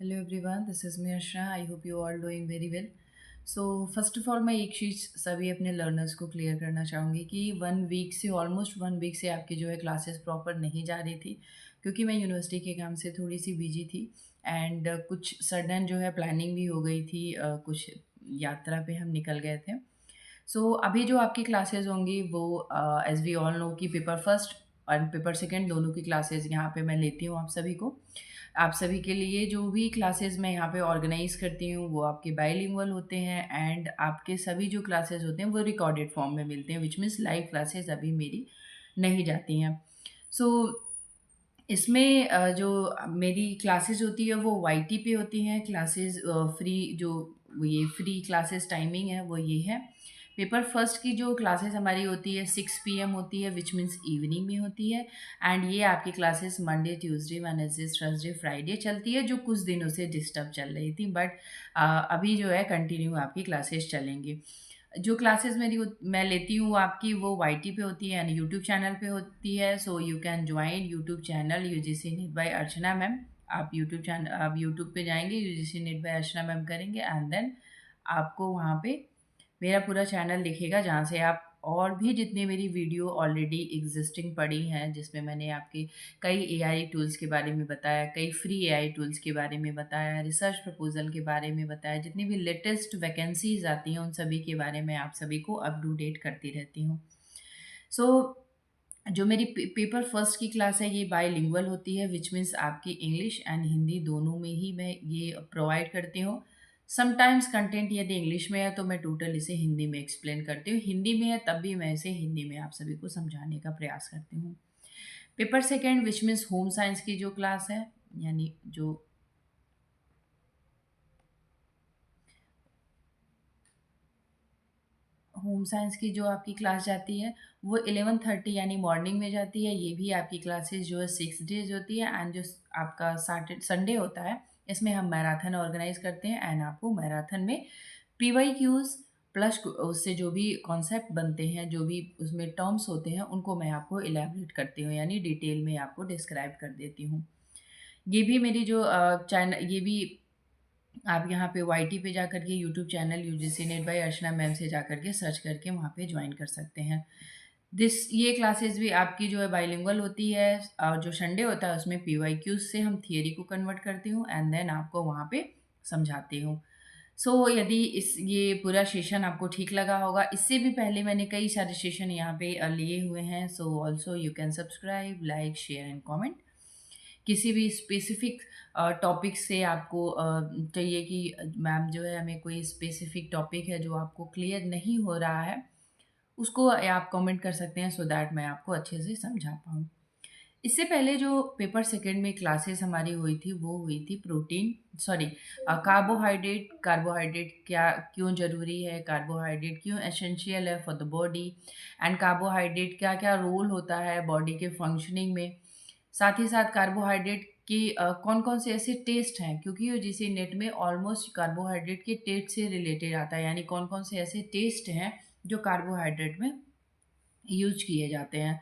Hello everyone, this is me Arshna. I hope you all doing very well. So first of all मैं एक चीज़ सभी अपने learners को clear करना चाहूँगी कि 1 वीक से ऑलमोस्ट 1 वीक से आपकी जो है क्लासेस प्रॉपर नहीं जा रही थी, क्योंकि मैं यूनिवर्सिटी के काम से थोड़ी सी बिजी थी एंड कुछ सडन जो है प्लानिंग भी हो गई थी, कुछ यात्रा पे हम निकल गए थे। अभी जो आपकी क्लासेस होंगी वो एज वी ऑल नो कि पेपर फर्स्ट और पेपर सेकंड दोनों की क्लासेस यहाँ पे मैं लेती हूँ आप सभी को। आप सभी के लिए जो भी क्लासेस मैं यहाँ पे ऑर्गेनाइज़ करती हूँ वो आपके बाइलिंगुअल होते हैं एंड आपके सभी जो क्लासेस होते हैं वो रिकॉर्डेड फॉर्म में मिलते हैं, विच मीन्स लाइव क्लासेस अभी मेरी नहीं जाती हैं। सो इसमें जो मेरी क्लासेस होती है वो वाईटी पे होती हैं क्लासेस, फ्री जो ये फ्री क्लासेस टाइमिंग है वो ये है। पेपर फर्स्ट की जो क्लासेस हमारी होती है 6 PM होती है, विच मीन्स इवनिंग में होती है एंड ये आपकी classes Monday Tuesday Wednesday Thursday Friday चलती है, जो कुछ दिनों से डिस्टर्ब चल रही थी बट अभी जो है कंटिन्यू आपकी क्लासेस चलेंगी। जो क्लासेस मैं लेती हूँ आपकी वो वाईटी पे होती है यानी यूट्यूब चैनल पे होती है। So you can join YouTube channel UGC NET by Archana ma'am. आप यूट्यूब पे जाएंगे, UGC NET by Archana ma'am करेंगे एंड देन आपको वहाँ पे मेरा पूरा चैनल दिखेगा, जहाँ से आप और भी जितने मेरी वीडियो ऑलरेडी एग्जिस्टिंग पड़ी हैं जिसमें मैंने आपके कई एआई टूल्स के बारे में बताया, कई फ्री एआई टूल्स के बारे में बताया, रिसर्च प्रपोजल के बारे में बताया, जितनी भी लेटेस्ट वैकेंसीज आती हैं उन सभी के बारे में आप सभी को अप टू डेट करती रहती हूँ। सो जो मेरी पेपर फर्स्ट की क्लास है ये बाईलिंगुअल होती है, विच मीन्स आपकी इंग्लिश एंड हिंदी दोनों में ही मैं ये प्रोवाइड करती हूँ। समटाइम्स कंटेंट यदि इंग्लिश में है तो मैं टोटल इसे हिंदी में एक्सप्लेन करती हूँ, हिंदी में है तब भी मैं इसे हिंदी में आप सभी को समझाने का प्रयास करती हूँ। Paper second which means home science की जो क्लास है, यानी जो होम साइंस की जो आपकी क्लास जाती है वो 11:30 यानी मॉर्निंग में जाती है। ये भी आपकी क्लासेस जो है 6 डेज होती है एंड जो आपका सैटरडे संडे होता है इसमें हम मैराथन ऑर्गेनाइज करते हैं एंड आपको मैराथन में पीवाईक्यूज प्लस उससे जो भी कॉन्सेप्ट बनते हैं, जो भी उसमें टर्म्स होते हैं उनको मैं आपको इलेबरेट करती हूँ, यानी डिटेल में आपको डिस्क्राइब कर देती हूँ। ये भी मेरी जो चैनल, ये भी आप यहाँ पे वाईटी पे जा करके YouTube channel UGC NET by Archana ma'am से जा करके सर्च करके वहाँ पे ज्वाइन कर सकते हैं। ये क्लासेस भी आपकी जो है बाइलिंगुअल होती है और जो संडे होता है उसमें पीवाईक्यूज से हम थियरी को कन्वर्ट करती हूँ एंड देन आपको वहाँ पे समझाती हूँ। यदि इस ये पूरा सेशन आपको ठीक लगा होगा, इससे भी पहले मैंने कई सारे सेशन यहाँ पे लिए हुए हैं। Also you can subscribe, like, share and comment. किसी भी स्पेसिफिक टॉपिक से आपको चाहिए कि मैम जो है हमें कोई स्पेसिफिक टॉपिक है जो आपको क्लियर नहीं हो रहा है, उसको आप कमेंट कर सकते हैं सो दैट मैं आपको अच्छे से समझा पाऊँ। इससे पहले जो पेपर सेकंड में क्लासेस हमारी हुई थी वो हुई थी प्रोटीन, सॉरी, कार्बोहाइड्रेट। कार्बोहाइड्रेट क्या क्यों ज़रूरी है, कार्बोहाइड्रेट क्यों एसेंशियल है for the body and carbohydrate क्या क्या रोल होता है बॉडी के फंक्शनिंग में। साथ ही साथ कार्बोहाइड्रेट के कौन कौन से ऐसे टेस्ट हैं, क्योंकि यूजीसी नेट में ऑलमोस्ट कार्बोहाइड्रेट के टेस्ट से रिलेटेड आता है, यानी कौन कौन से ऐसे टेस्ट हैं जो कार्बोहाइड्रेट में यूज किए जाते हैं।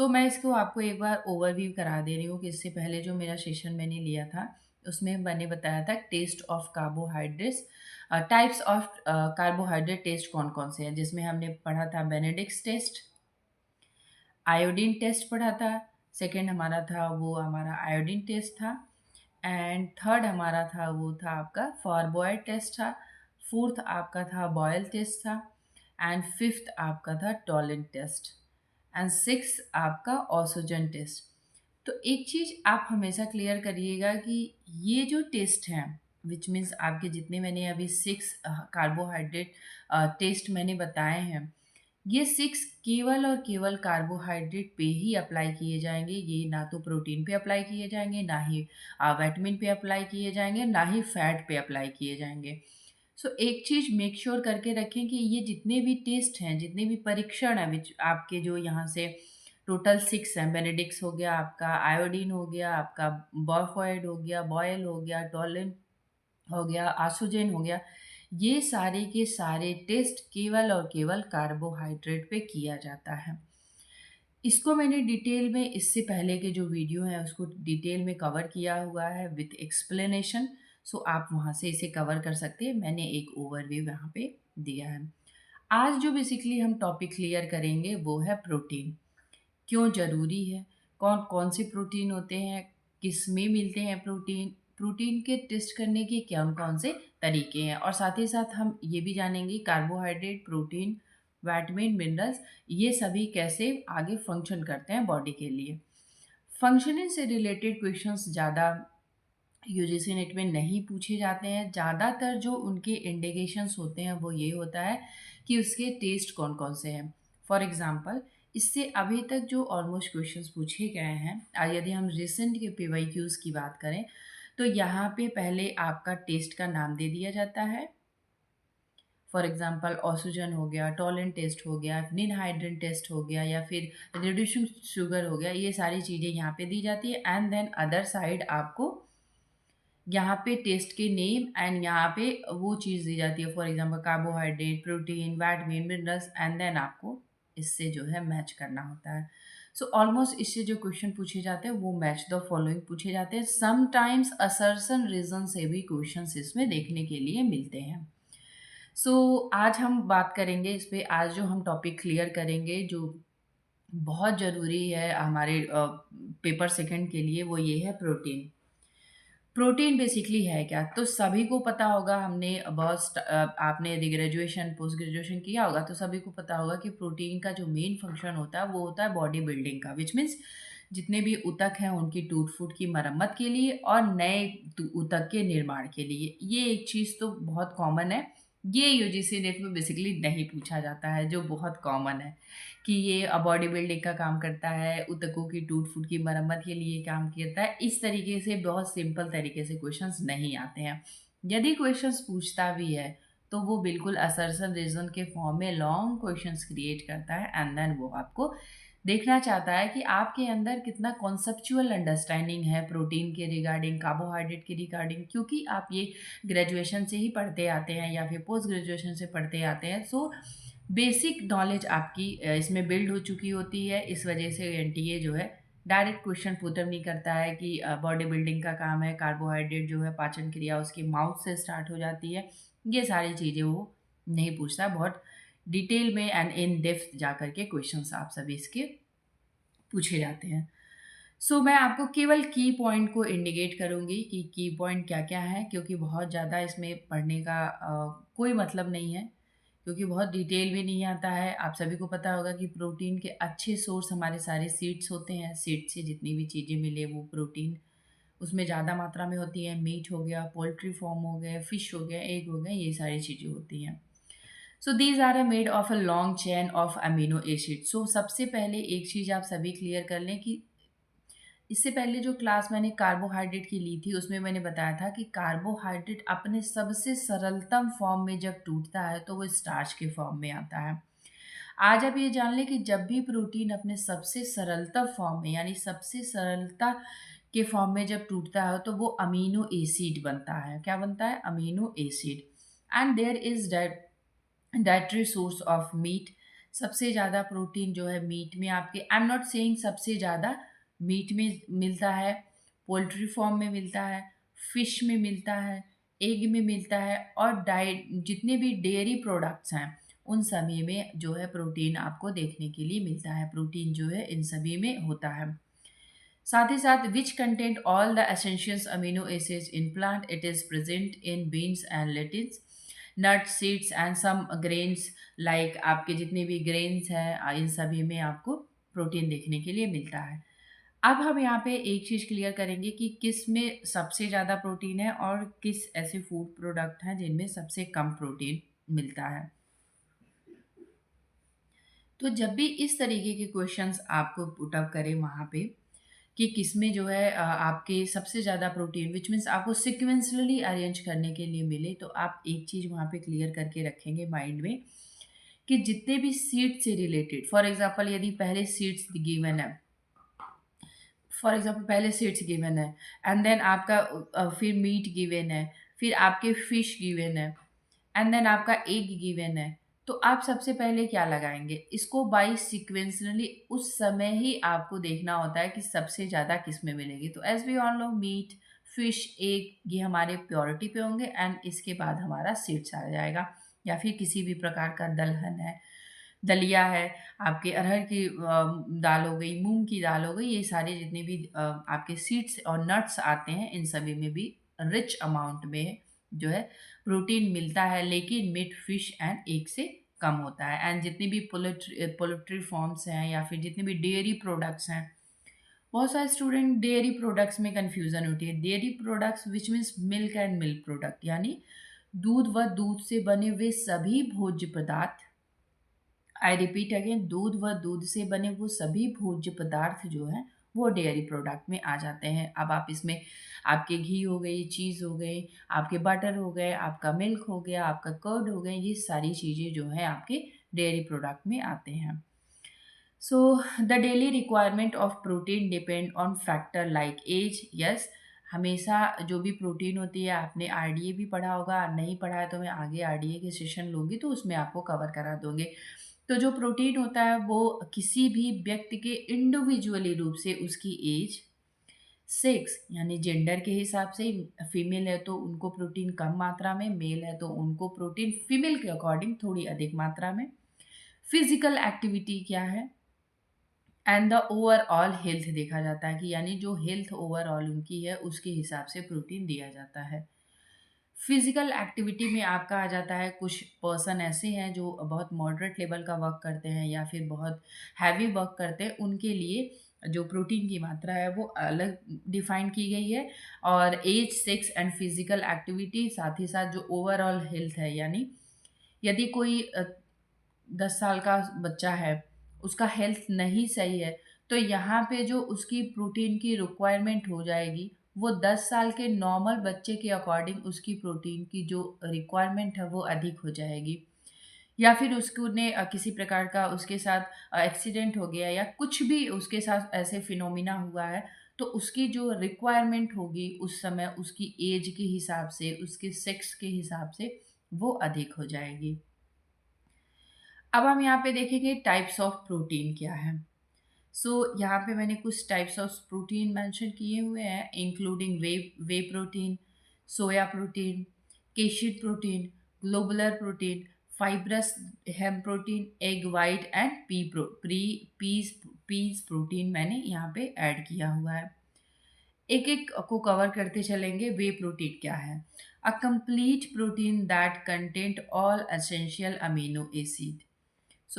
मैं इसको आपको एक बार ओवरव्यू करा दे रही हूँ कि इससे पहले जो मेरा सेशन मैंने लिया था उसमें मैंने बताया था test of carbohydrates, types of carbohydrate test कौन कौन से हैं, जिसमें हमने पढ़ा था बेनेडिक्स टेस्ट, आयोडीन टेस्ट पढ़ा था। सेकंड हमारा था वो हमारा आयोडीन टेस्ट था एंड थर्ड हमारा था वो था आपका फॉरबॉयड टेस्ट था। फोर्थ आपका था बॉयल टेस्ट था एंड फिफ्थ आपका था टॉलेंट टेस्ट एंड सिक्स आपका ऑसोजन टेस्ट। तो एक चीज़ आप हमेशा क्लियर करिएगा कि ये जो टेस्ट हैं, विच मीन्स आपके जितने मैंने अभी 6 कार्बोहाइड्रेट टेस्ट मैंने बताए हैं, ये 6 केवल और केवल कार्बोहाइड्रेट पे ही अप्लाई किए जाएंगे। ये ना तो प्रोटीन पे अप्लाई किए जाएंगे, ना ही विटामिन पे अप्लाई किए जाएंगे, ना ही फैट पे अप्लाई किए जाएंगे। एक चीज़ मेक श्योर करके रखें कि ये जितने भी टेस्ट हैं, जितने भी परीक्षण हैं, विच आपके जो यहाँ से टोटल 6 हैं, बेनेडिक्स हो गया आपका, आयोडीन हो गया आपका, बॉफॉइड हो गया, बॉयल हो गया, टॉलिन हो गया, आसुजेन हो गया, ये सारे के सारे टेस्ट केवल और केवल कार्बोहाइड्रेट पे किया जाता है। इसको मैंने डिटेल में इससे पहले के जो वीडियो हैं उसको डिटेल में कवर किया हुआ है विथ एक्सप्लेनेशन। सो आप वहाँ से इसे कवर कर सकते हैं। मैंने एक ओवरव्यू यहाँ पे दिया है। आज जो बेसिकली हम टॉपिक क्लियर करेंगे वो है प्रोटीन। क्यों ज़रूरी है, कौन कौन से प्रोटीन होते हैं, किस में मिलते हैं प्रोटीन, प्रोटीन के टेस्ट करने के कौन कौन से तरीके हैं, और साथ ही साथ हम ये भी जानेंगे कार्बोहाइड्रेट, प्रोटीन, विटामिन, मिनरल्स ये सभी कैसे आगे फंक्शन करते हैं बॉडी के लिए। फंक्शनिंग से रिलेटेड क्वेश्चंस ज़्यादा यूजीसी नेट में नहीं पूछे जाते हैं। ज़्यादातर जो उनके इंडिकेशंस होते हैं वो ये होता है कि उसके टेस्ट कौन कौन से हैं। फॉर एग्जांपल, इससे अभी तक जो ऑलमोस्ट क्वेश्चंस पूछे गए हैं, यदि हम रिसेंट के पीवाईक्यूज की बात करें तो यहाँ पे पहले आपका टेस्ट का नाम दे दिया जाता है। फॉर एग्जांपल ऑक्सीजन हो गया, टॉलन टेस्ट हो गया, निनहाइड्रन टेस्ट हो गया, या फिर रिड्यूसिंग शुगर हो गया, ये सारी चीज़ें यहाँ पे दी जाती है। एंड देन अदर साइड आपको यहाँ पे टेस्ट के नेम एंड यहाँ पे वो चीज़ दी जाती है। For example carbohydrate, protein, vitamin, minerals, and then आपको इससे जो है मैच करना होता है। सो ऑलमोस्ट इससे जो क्वेश्चन पूछे जाते हैं वो मैच द फॉलोइंग पूछे जाते हैं। समटाइम्स असर्शन रीजन से भी क्वेश्चन इसमें देखने के लिए मिलते हैं। आज हम बात करेंगे इस पे। आज जो हम टॉपिक क्लियर करेंगे जो बहुत ज़रूरी है हमारे पेपर सेकंड के लिए, वो ये है प्रोटीन। प्रोटीन बेसिकली है क्या, तो सभी को पता होगा। हमने आपने यदि ग्रेजुएशन पोस्ट ग्रेजुएशन किया होगा तो सभी को पता होगा कि प्रोटीन का जो मेन फंक्शन होता है वो होता है बॉडी बिल्डिंग का, विच मीन्स जितने भी ऊतक हैं उनकी टूट फूट की मरम्मत के लिए और नए ऊतक के निर्माण के लिए। ये एक चीज़ तो बहुत कॉमन है। ये यूजीसी नेट में बेसिकली नहीं पूछा जाता है, जो बहुत कॉमन है कि ये बॉडी बिल्डिंग का काम करता है, ऊतकों की टूट फूट की मरम्मत के लिए काम करता है। इस तरीके से बहुत सिंपल तरीके से क्वेश्चंस नहीं आते हैं। यदि क्वेश्चंस पूछता भी है तो वो बिल्कुल असर्शन रीजन के फॉर्म में लॉन्ग क्वेश्चंस क्रिएट करता है एंड देन वो आपको देखना चाहता है कि आपके अंदर कितना कॉन्सेप्चुअल अंडरस्टैंडिंग है प्रोटीन के रिगार्डिंग, कार्बोहाइड्रेट के रिगार्डिंग, क्योंकि आप ये ग्रेजुएशन से ही पढ़ते आते हैं या फिर पोस्ट ग्रेजुएशन से पढ़ते आते हैं। बेसिक नॉलेज आपकी इसमें बिल्ड हो चुकी होती है। इस वजह से एनटीए जो है डायरेक्ट क्वेश्चन पुटअप नहीं करता है कि बॉडी बिल्डिंग का काम है, कार्बोहाइड्रेट जो है पाचन क्रिया उसकी माउथ से स्टार्ट हो जाती है, ये सारी चीज़ें वो नहीं पूछता। बहुत डिटेल में एंड इन डेप्थ जा कर के क्वेश्चंस आप सभी इसके पूछे जाते हैं। मैं आपको केवल की पॉइंट को इंडिकेट करूँगी कि की पॉइंट क्या क्या है, क्योंकि बहुत ज़्यादा इसमें पढ़ने का कोई मतलब नहीं है, क्योंकि बहुत डिटेल भी नहीं आता है। आप सभी को पता होगा कि प्रोटीन के अच्छे सोर्स हमारे सारे सीड्स होते हैं। सीड से जितनी भी चीज़ें मिले वो प्रोटीन उसमें ज़्यादा मात्रा में होती है। मीट हो गया, पोल्ट्री फॉर्म हो गए, फिश हो गया, एग हो गए, ये सारी चीज़ें होती हैं। These are made of a long chain of amino acid. सबसे पहले एक चीज़ आप सभी क्लियर कर लें कि इससे पहले जो क्लास मैंने कार्बोहाइड्रेट की ली थी उसमें मैंने बताया था कि कार्बोहाइड्रेट अपने सबसे सरलतम फॉर्म में जब टूटता है तो वो स्टार्च के फॉर्म में आता है। आज आप ये जान लें कि जब भी प्रोटीन अपने सबसे सरलता फॉर्म में, यानी सबसे सरलता के फॉर्म में जब टूटता है तो वो अमीनो एसिड बनता है। क्या बनता है? Amino acid. And there is dietary source of meat. सबसे ज़्यादा प्रोटीन जो है मीट में आपके, आई एम नॉट सेइंग सबसे ज़्यादा, मीट में मिलता है, पोल्ट्री फॉर्म में मिलता है, फिश में मिलता है, एग में मिलता है, और डाइट जितने भी डेयरी प्रोडक्ट्स हैं उन सभी में जो है प्रोटीन आपको देखने के लिए मिलता है। प्रोटीन जो है इन सभी में होता है। साथ ही साथ which content all the essentials amino acids in plant, it is present in beans and lentils, nut, seeds and some grains. Like आपके जितने भी ग्रेन्स हैं इन सभी में आपको प्रोटीन देखने के लिए मिलता है। अब हम यहाँ पे एक चीज़ क्लियर करेंगे कि किस में सबसे ज़्यादा प्रोटीन है और किस ऐसे फूड प्रोडक्ट हैं जिनमें सबसे कम प्रोटीन मिलता है। तो जब भी इस तरीके के क्वेश्चंस आपको पुट अप करें वहाँ पे कि किसमें जो है आपके सबसे ज़्यादा प्रोटीन, विच मीन्स आपको सिक्वेंसली अरेंज करने के लिए मिले, तो आप एक चीज़ वहाँ पे क्लियर करके रखेंगे माइंड में कि जितने भी सीड से रिलेटेड, फॉर एग्जांपल यदि पहले सीड्स गिवन है, फॉर एग्जांपल पहले सीड्स गिवन है एंड देन आपका फिर मीट गिवन है, फिर आपके फिश गिवन है, एंड देन आपका एग गिवन है, तो आप सबसे पहले क्या लगाएंगे? इसको बाई सिक्वेंसली उस समय ही आपको देखना होता है कि सबसे ज़्यादा किस में मिलेगी। तो as we all know meat, fish, egg ये हमारे प्योरिटी पे होंगे एंड इसके बाद हमारा सीड्स आ जाएगा। या फिर किसी भी प्रकार का दलहन है, दलिया है, आपके अरहर की दाल हो गई, मूंग की दाल हो गई, ये सारे जितने भी आपके सीड्स और नट्स आते हैं इन सभी में भी रिच अमाउंट में जो है प्रोटीन मिलता है, लेकिन मीट, फिश एंड एग से कम होता है। एंड जितनी भी पोल्ट्री फॉर्म्स हैं या फिर जितने भी डेयरी प्रोडक्ट्स हैं, बहुत सारे स्टूडेंट डेयरी प्रोडक्ट्स में कंफ्यूजन होती है। Dairy products which means milk and milk product, यानी दूध व दूध से बने हुए सभी भोज्य पदार्थ। आई रिपीट अगेन, दूध व दूध से बने वो सभी भोज्य पदार्थ जो हैं वो डेयरी प्रोडक्ट में आ जाते हैं। अब आप इसमें आपके घी हो गई, चीज़ हो गई, आपके बटर हो गए, आपका मिल्क हो गया, आपका कर्ड हो गए, ये सारी चीज़ें जो हैं आपके डेयरी प्रोडक्ट में आते हैं। So the daily requirement of protein depend on factor like age. Yes, हमेशा जो भी प्रोटीन होती है, आपने आरडीए भी पढ़ा होगा, नहीं पढ़ा है तो मैं आगे आरडीए के सेशन लूँगी तो उसमें आपको कवर करा दूँगी। तो जो प्रोटीन होता है वो किसी भी व्यक्ति के इंडिविजुअली रूप से उसकी एज, सेक्स यानी जेंडर के हिसाब से, फीमेल है तो उनको प्रोटीन कम मात्रा में, मेल है तो उनको प्रोटीन फीमेल के अकॉर्डिंग थोड़ी अधिक मात्रा में, फिजिकल एक्टिविटी क्या है एंड द ओवरऑल हेल्थ देखा जाता है कि यानी जो हेल्थ ओवरऑल उनकी है उसके हिसाब से प्रोटीन दिया जाता है। फिजिकल एक्टिविटी में आपका आ जाता है, कुछ पर्सन ऐसे हैं जो बहुत मॉडरेट लेवल का वर्क करते हैं या फिर बहुत हैवी वर्क करते हैं, उनके लिए जो प्रोटीन की मात्रा है वो अलग डिफाइन की गई है। और age, sex and physical activity, साथ ही साथ जो ओवरऑल हेल्थ है, यानी यदि कोई 10 साल का बच्चा है, उसका हेल्थ नहीं सही है, तो यहाँ पे जो उसकी प्रोटीन की रिक्वायरमेंट हो जाएगी वो 10 साल के नॉर्मल बच्चे के अकॉर्डिंग उसकी प्रोटीन की जो रिक्वायरमेंट है वो अधिक हो जाएगी। या फिर उसको ने किसी प्रकार का उसके साथ एक्सीडेंट हो गया या कुछ भी उसके साथ ऐसे फिनोमिना हुआ है, तो उसकी जो रिक्वायरमेंट होगी उस समय उसकी एज के हिसाब से, उसके सेक्स के हिसाब से वो अधिक हो जाएगी। अब हम यहाँ पे देखेंगे टाइप्स ऑफ प्रोटीन क्या है। यहाँ पे मैंने कुछ टाइप्स ऑफ प्रोटीन मेंशन किए हुए हैं, including whey protein, soya protein, casein protein, globular protein, fibrous heme protein, egg white and peas protein मैंने यहाँ पे ऐड किया हुआ है। एक एक को कवर करते चलेंगे। वे प्रोटीन क्या है? A complete protein that content all essential amino acid.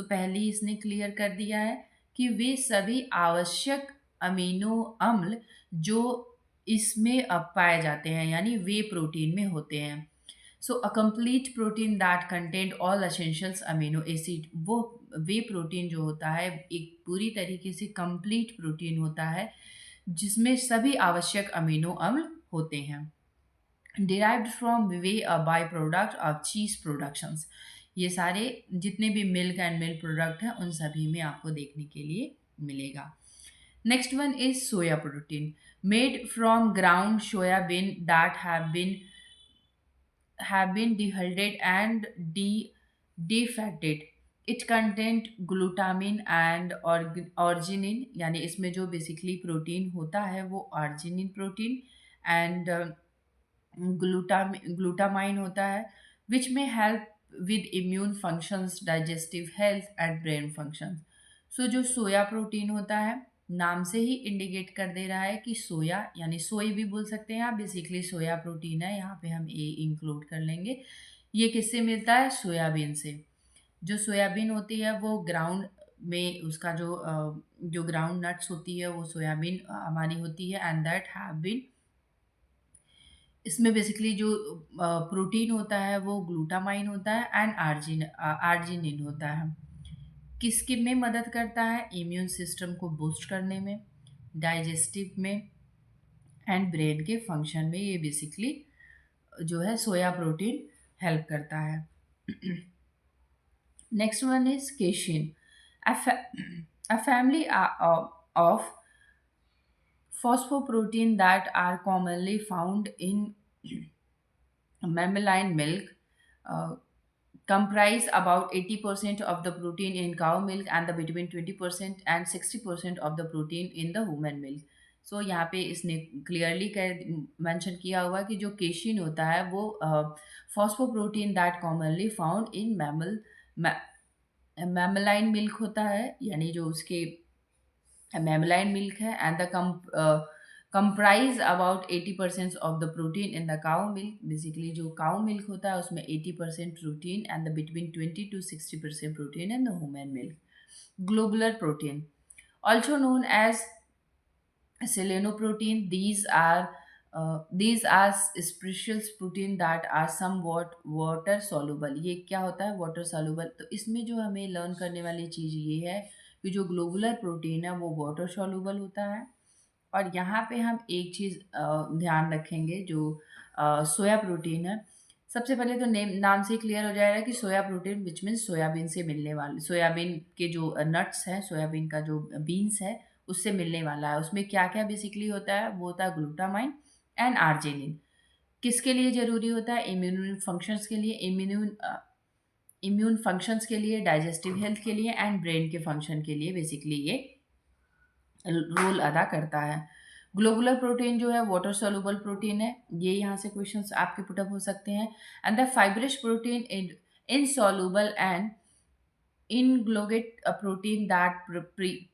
पहले इसने क्लियर कर दिया है कि वे सभी आवश्यक अमीनो अम्ल जो इसमें पाए जाते हैं, यानी वे प्रोटीन में होते हैं। A complete protein that content all essentials amino acid, वो वे प्रोटीन जो होता है एक पूरी तरीके से कंप्लीट प्रोटीन होता है जिसमें सभी आवश्यक अमीनो अम्ल होते हैं। Derived from way a by product of चीज प्रोडक्शंस, ये सारे जितने भी मिल्क एंड मिल्क प्रोडक्ट हैं उन सभी में आपको देखने के लिए मिलेगा। Next one is soya protein, made from ground soybean that have been dehydrated and defatted. It content glutamine and arginine, यानी इसमें जो बेसिकली प्रोटीन होता है वो ऑर्जिनिन प्रोटीन एंड ग्लूटामाइन होता है, विच में help with immune functions, digestive health and brain functions. जो सोया प्रोटीन होता है नाम से ही इंडिकेट कर दे रहा है कि सोया, यानी सोई भी बोल सकते हैं आप, बेसिकली सोया प्रोटीन है, यहाँ पे हम ए इंक्लूड कर लेंगे। ये किससे मिलता है? सोयाबीन से। जो सोयाबीन होती है वो ग्राउंड में उसका जो ग्राउंड नट्स होती है वो सोयाबीन हमारी होती है एंड दैट हैव बीन, इसमें बेसिकली जो प्रोटीन होता है वो ग्लूटामाइन होता है एंड आर्जिनिन होता है। किसके में मदद करता है? इम्यून सिस्टम को बूस्ट करने में, डाइजेस्टिव में एंड ब्रेन के फंक्शन में ये बेसिकली जो है सोया प्रोटीन हेल्प करता है। Next one is casein, a family of phosphoprotein that are commonly found in mammalian milk, uh, comprise about 80% of the protein in cow milk and the between 20% and 60% of the protein in the human milk. सो यहाँ पे इसने clearly mention किया हुआ कि जो casein होता है वो phosphoprotein that commonly found in mammalian milk होता है, यानी जो उसके mammalian milk है, and the comprise about 80% of the protein in the cow milk. Basically जो cow milk होता है उसमें 80% protein and the between 20 to 60% protein in the human milk. Globular protein, also known as selenoprotein, these are special protein that are somewhat water soluble. ये क्या होता है water soluble? तो इसमें जो हमें लर्न करने वाली चीज़ ये है कि जो ग्लोबुलर प्रोटीन है वो वाटर soluble होता है। और यहाँ पे हम एक चीज़ ध्यान रखेंगे, जो सोया प्रोटीन है। सबसे पहले तो नाम से क्लियर हो जाएगा कि soya protein which means soybean से मिलने वाले, सोयाबीन के जो नट्स हैं, सोयाबीन का जो बीन्स है उससे मिलने वाला है। उसमें क्या क्या बेसिकली होता है, वो होता है ग्लूटामाइन एंड आर्जिनिन। किसके लिए ज़रूरी होता है? इम्यून फंक्शंस के लिए, इम्यून फंक्शंस के लिए, डाइजेस्टिव हेल्थ के लिए एंड ब्रेन के फंक्शन के लिए बेसिकली ये रोल अदा करता है। ग्लोबुलर प्रोटीन जो है वाटर सोलुबल प्रोटीन है, ये यहाँ से क्वेश्चंस आपके पुटअप हो सकते हैं। And the fibrous protein insoluble and इनग्लोगेट protein that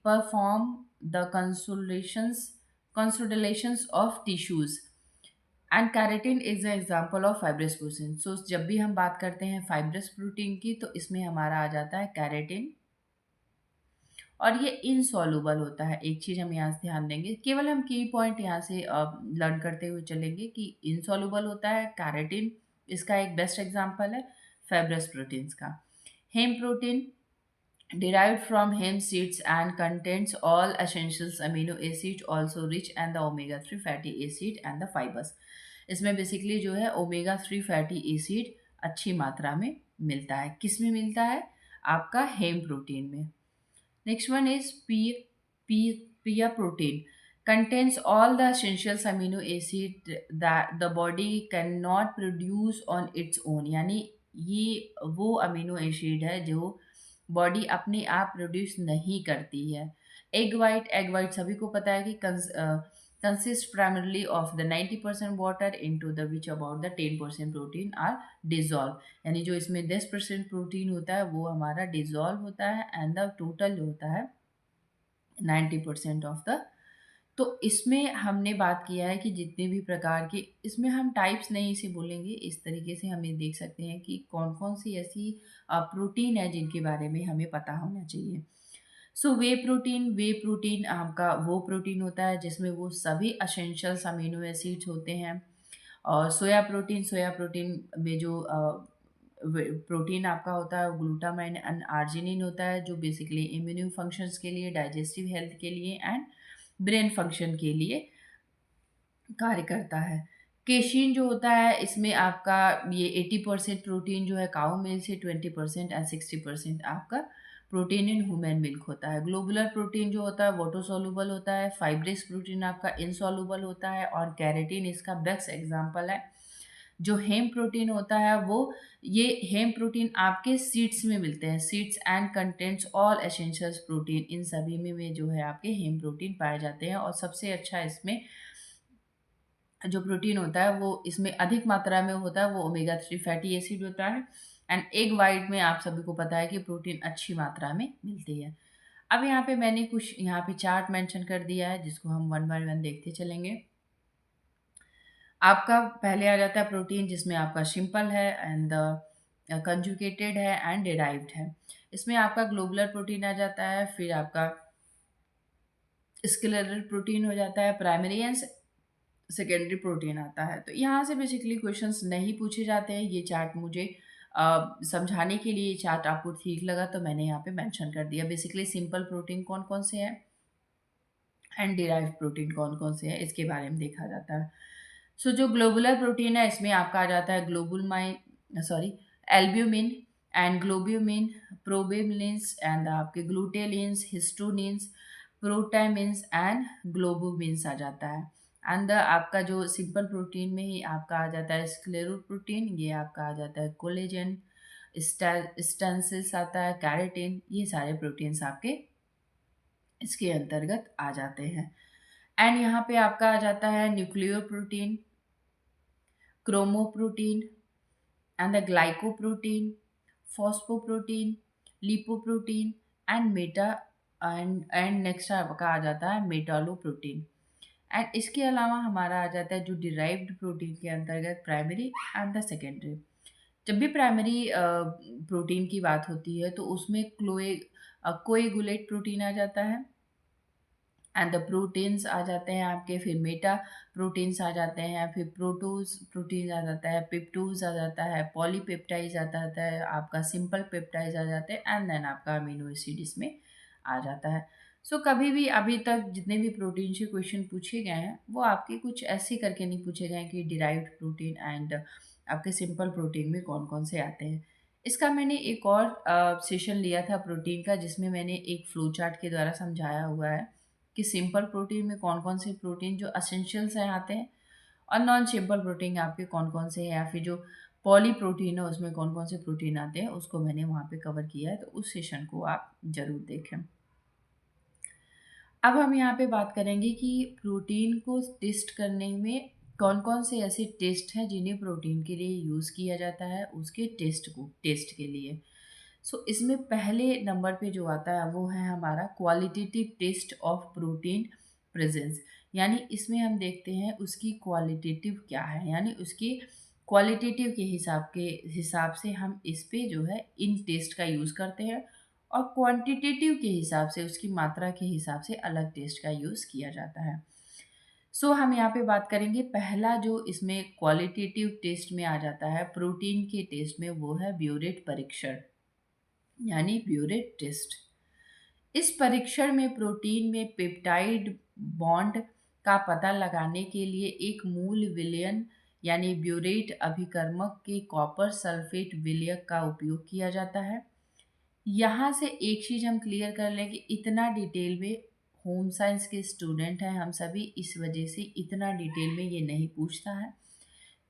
perform the consolidations of tissues and keratin is a example of fibrous protein. So जब भी हम बात करते हैं फाइब्रस प्रोटीन की तो इसमें हमारा आ जाता है कैरेटिन, और ये इनसॉल्युबल होता है। एक चीज़ हम यहाँ से ध्यान देंगे, केवल हम की पॉइंट यहाँ से लर्न करते हुए चलेंगे कि इनसॉल्युबल होता है कैरेटिन, इसका एक बेस्ट एग्जांपल है फाइब्रस प्रोटीन्स का। हेम protein derived from hemp seeds and contains all essential amino acids also rich and the omega 3 fatty acid and the fibers। इसमें बेसिकली जो है ओमेगा 3 फैटी एसिड अच्छी मात्रा में मिलता है। किस में मिलता है? आपका हेम प्रोटीन में। Next one is pea protein. Contains all the essential amino acid that the body cannot produce on its own। यानी ये वो अमीनो एसिड है जो बॉडी अपने आप प्रोड्यूस नहीं करती है। एग वाइट सभी को पता है कि consist primarily of the 90% water into the which about the 10% protein are dissolved। यानी जो इसमें 10% प्रोटीन होता है वो हमारा डिजॉल्व होता है एंड द टोटल होता है 90% ऑफ द। तो इसमें हमने बात किया है कि जितने भी प्रकार के, इसमें हम टाइप्स नहीं इसे बोलेंगे, इस तरीके से हम ये देख सकते हैं कि कौन कौन सी ऐसी प्रोटीन है जिनके बारे में हमें पता होना चाहिए। सो वे प्रोटीन आपका वो प्रोटीन होता है जिसमें वो सभी असेंशियल्स अमीनो एसिड्स होते हैं। और सोया प्रोटीन में जो प्रोटीन आपका होता है वो ग्लूटामाइन एंड आर्जिनिन होता है, जो बेसिकली इम्यून फंक्शंस के लिए, डाइजेस्टिव हेल्थ के लिए एंड ब्रेन फंक्शन के लिए कार्य करता है। केशिन जो होता है इसमें आपका ये 80% प्रोटीन जो है काऊ मिल्क से, 20% एंड 60% आपका प्रोटीन इन ह्यूमन मिल्क होता है। ग्लोबुलर प्रोटीन जो होता है वाटर सोलुबल होता है। फाइब्रस प्रोटीन आपका इनसॉल्युबल होता है और कैरेटिन इसका बेस्ट एग्जांपल है। जो हेम प्रोटीन होता है वो, ये हेम प्रोटीन आपके सीड्स में मिलते हैं। Seeds and contents all essentials protein, इन सभी में जो है आपके हेम प्रोटीन पाए जाते हैं। और सबसे अच्छा इसमें जो प्रोटीन होता है वो इसमें अधिक मात्रा में होता है वो ओमेगा 3 फैटी एसिड होता है। एंड एग वाइट में आप सभी को पता है कि प्रोटीन अच्छी मात्रा में मिलती है। अब यहाँ पे मैंने कुछ यहाँ पे चार्ट मेंशन कर दिया है जिसको हम वन बाय वन देखते चलेंगे। आपका पहले आ जाता है प्रोटीन जिसमें आपका सिंपल है एंड कंजुगेटेड है एंड डिराइव्ड है। इसमें आपका ग्लोबुलर प्रोटीन आ जाता है, फिर आपका स्केलेटल प्रोटीन हो जाता है, प्राइमरी एंड सेकेंडरी प्रोटीन आता है। तो यहाँ से बेसिकली क्वेश्चंस नहीं पूछे जाते हैं। ये चार्ट मुझे समझाने के लिए, चार्ट आपको ठीक लगा तो मैंने यहाँ पे मेंशन कर दिया। बेसिकली सिंपल प्रोटीन कौन कौन से हैं एंड डिराइव्ड प्रोटीन कौन कौन से हैं इसके बारे में देखा जाता है। सो जो ग्लोबुलर प्रोटीन है इसमें आपका आ जाता है एल्ब्यूमिन एंड ग्लोब्यूमिन, प्रोबेबलिन्स एंड आपके ग्लूटेलिन्स, हिस्टोनिन्स, प्रोटामिन्स एंड ग्लोबुमिन्स आ जाता है। एंड आपका जो सिंपल प्रोटीन में ही आपका आ जाता है स्क्लेरो प्रोटीन, ये आपका आ जाता है कोलेजन, स्टेंसिल्स आता है, कैरेटिन, ये सारे प्रोटीन्स आपके इसके अंतर्गत आ जाते हैं। एंड यहाँ पे आपका आ जाता है nucleoprotein, chromoprotein and the glycoprotein, phosphoprotein, lipoprotein and meta and next आपका आ जाता है मेटालोप्रोटीन। एंड इसके अलावा हमारा आ जाता है जो डिराइव्ड प्रोटीन के अंतर्गत प्राइमरी एंड द सेकेंडरी। जब भी प्राइमरी प्रोटीन की बात होती है तो उसमें कोएगुलेट प्रोटीन आ जाता है एंड द प्रोटीन्स आ जाते हैं आपके, फिर मेटा प्रोटीन्स आ जाते हैं, फिर प्रोटोज प्रोटीन आ जाता है, पेप्टोज आ जाता है, पॉलीपेप्टाइज आ जाता है, आपका सिंपल पेप्टाइज आ जाते हैं एंड देन आपका अमीनो एसिड इसमें आ जाता है। सो कभी भी अभी तक जितने भी प्रोटीन से क्वेश्चन पूछे गए हैं वो आपके कुछ ऐसे करके नहीं पूछे गए हैं कि डिराइव्ड प्रोटीन एंड आपके सिंपल प्रोटीन में कौन कौन से आते हैं। इसका मैंने एक और सेशन लिया था प्रोटीन का, जिसमें मैंने एक फ्लो चार्ट के द्वारा समझाया हुआ है कि सिंपल प्रोटीन में कौन कौन से प्रोटीन जो असेंशियल्स हैं आते हैं, और नॉन सिंपल प्रोटीन आपके कौन कौन से हैं, या फिर जो पॉली प्रोटीन है उसमें कौन कौन से प्रोटीन आते हैं, उसको मैंने वहाँ पे कवर किया है, तो उस सेशन को आप ज़रूर देखें। अब हम यहाँ पे बात करेंगे कि प्रोटीन को टेस्ट करने में कौन कौन से ऐसे टेस्ट हैं जिन्हें प्रोटीन के लिए यूज़ किया जाता है उसके टेस्ट के लिए। सो इसमें पहले नंबर पे जो आता है वो है हमारा qualitative test of protein presence. यानी इसमें हम देखते हैं उसकी क्वालिटेटिव क्या है, यानी उसकी क्वालिटेटिव के हिसाब से हम इस पे जो है इन टेस्ट का यूज़ करते हैं, और क्वांटिटेटिव के हिसाब से उसकी मात्रा के हिसाब से अलग टेस्ट का यूज़ किया जाता है। सो हम यहाँ पे बात करेंगे, पहला जो इसमें क्वालिटेटिव टेस्ट में आ जाता है प्रोटीन के टेस्ट में, वो है ब्यूरेट परीक्षण, यानी ब्यूरेट टेस्ट। इस परीक्षण में प्रोटीन में पेप्टाइड बॉन्ड का पता लगाने के लिए एक मूल विलयन यानी ब्यूरेट अभिकर्मक के कॉपर सल्फेट विलयक का उपयोग किया जाता है। यहाँ से एक चीज़ हम क्लियर कर लें कि इतना डिटेल में होम साइंस के स्टूडेंट हैं हम सभी, इस वजह से इतना डिटेल में ये नहीं पूछता है।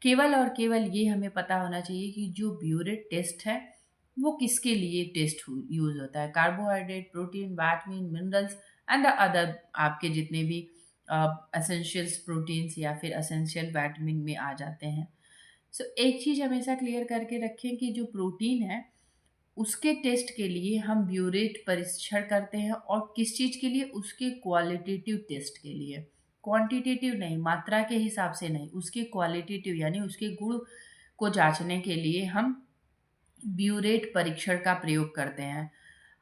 केवल और केवल ये हमें पता होना चाहिए कि जो ब्यूरेट टेस्ट है वो किसके लिए टेस्ट यूज होता है, carbohydrate, protein, vitamin, minerals and the other आपके जितने भी एसेंशियल्स प्रोटीन्स या फिर एसेंशियल विटामिन में आ जाते हैं। सो एक चीज़ हमेशा क्लियर करके रखें कि जो प्रोटीन है उसके टेस्ट के लिए हम ब्यूरेट परीक्षण करते हैं, और किस चीज़ के लिए, उसके क्वालिटेटिव टेस्ट के लिए, क्वांटिटेटिव नहीं, मात्रा के हिसाब से नहीं, उसके क्वालिटेटिव यानी उसके गुण को जांचने के लिए हम ब्यूरेट परीक्षण का प्रयोग करते हैं।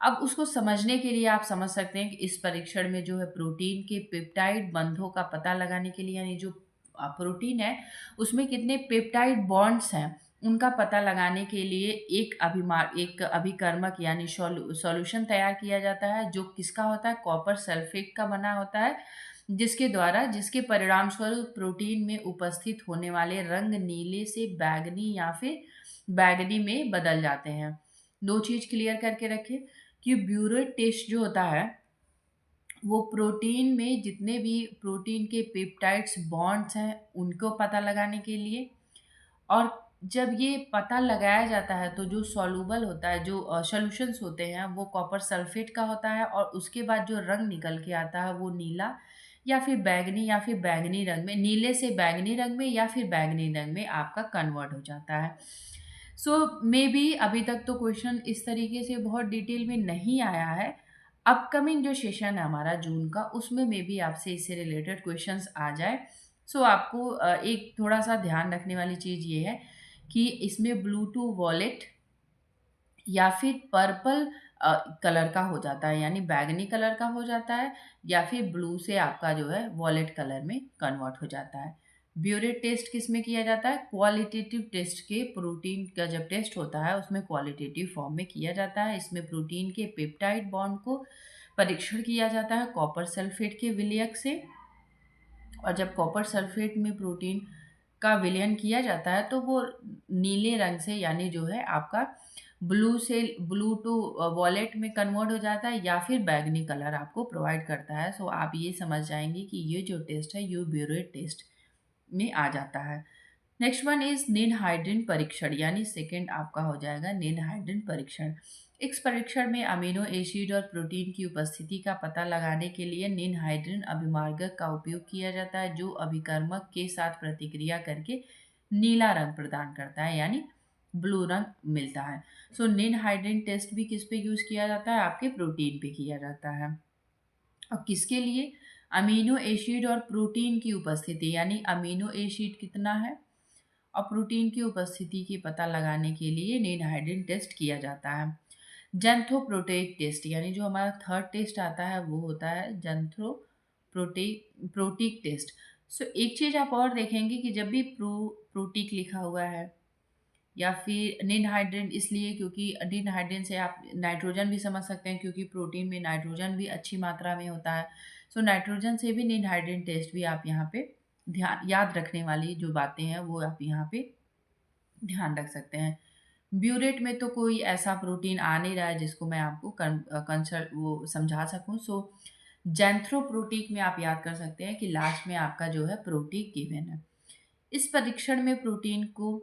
अब उसको समझने के लिए आप समझ सकते हैं कि इस परीक्षण में जो है प्रोटीन के पेप्टाइड बंधों का पता लगाने के लिए, यानी जो प्रोटीन है उसमें कितने पेप्टाइड बॉन्ड्स हैं उनका पता लगाने के लिए एक अभिकर्मक यानी सॉल्यूशन तैयार किया जाता है, जो किसका होता है, कॉपर सल्फेट का बना होता है, जिसके परिणाम स्वरूप प्रोटीन में उपस्थित होने वाले रंग नीले से बैगनी या फिर बैगनी में बदल जाते हैं। दो चीज क्लियर करके रखें कि ब्यूरेट टेस्ट जो होता है वो प्रोटीन में जितने भी प्रोटीन के पेप्टाइड्स बॉन्ड्स हैं उनको पता लगाने के लिए, और जब ये पता लगाया जाता है तो जो सॉल्युबल होता है, जो सॉल्यूशंस होते हैं वो कॉपर सल्फेट का होता है, और उसके बाद जो रंग निकल के आता है वो नीला या फिर बैंगनी रंग में, नीले से बैंगनी रंग में या फिर बैंगनी रंग में आपका कन्वर्ट हो जाता है। सो मे बी अभी तक तो क्वेश्चन इस तरीके से बहुत डिटेल में नहीं आया है। अपकमिंग जो सेशन है हमारा जून का, उसमें मे बी आपसे इससे रिलेटेड क्वेश्चंस आ जाए। सो आपको एक थोड़ा सा ध्यान रखने वाली चीज़ ये है कि इसमें ब्लू टू वॉलेट या फिर पर्पल कलर का हो जाता है, यानी बैगनी कलर का हो जाता है, या फिर ब्लू से आपका जो है वॉलेट कलर में कन्वर्ट हो जाता है। ब्यूरेट टेस्ट किस में किया जाता है, क्वालिटेटिव टेस्ट के प्रोटीन का जब टेस्ट होता है उसमें क्वालिटेटिव फॉर्म में किया जाता है। इसमें प्रोटीन के पेप्टाइड बॉन्ड को परीक्षण किया जाता है कॉपर सल्फेट के विलयक से, और जब कॉपर सल्फेट में प्रोटीन का विलयन किया जाता है तो वो नीले रंग से, यानी जो है आपका ब्लू टू वॉलेट में कन्वर्ट हो जाता है, या फिर बैगनी कलर आपको प्रोवाइड करता है। सो आप ये समझ जाएंगे कि ये जो टेस्ट है ये ब्यूरेट टेस्ट में आ जाता है। नेक्स्ट वन इज निनहाइड्रिन परीक्षण, यानी सेकेंड आपका हो जाएगा निनहाइड्रिन परीक्षण। इस परीक्षण में अमीनो एसिड और प्रोटीन की उपस्थिति का पता लगाने के लिए निनहाइड्रिन अभिमार्गक का उपयोग किया जाता है, जो अभिकर्मक के साथ प्रतिक्रिया करके नीला रंग प्रदान करता है, यानी ब्लू रंग मिलता है। सो निनहाइड्रिन टेस्ट भी किस पे यूज किया जाता है? आपके प्रोटीन पे किया जाता है। और किसके लिए? अमीनो एसिड और प्रोटीन की उपस्थिति, यानी अमीनो एसिड कितना है और प्रोटीन की उपस्थिति की पता लगाने के लिए निनहाइड्रिन टेस्ट किया जाता है। जेंथ्रोप्रोटेइक टेस्ट, यानी जो हमारा थर्ड टेस्ट आता है वो होता है प्रोटीक टेस्ट। सो एक चीज़ आप और देखेंगे कि जब भी प्रोटीक लिखा हुआ है या फिर निनहाइड्रिन, इसलिए क्योंकि निनहाइड्रिन से आप नाइट्रोजन भी समझ सकते हैं, क्योंकि प्रोटीन में नाइट्रोजन भी अच्छी मात्रा में होता है। सो नाइट्रोजन से भी निनहाइड्रिन टेस्ट भी आप यहाँ पे ध्यान याद रखने वाली जो बातें हैं वो आप यहाँ पे ध्यान रख सकते हैं। ब्यूरेट में तो कोई ऐसा प्रोटीन आ नहीं रहा है जिसको मैं आपको कंसल्ट वो समझा सकूं। सो जेंथ्रोप्रोटीक में आप याद कर सकते हैं कि लास्ट में आपका जो है प्रोटीक गिवन है। इस परीक्षण में प्रोटीन को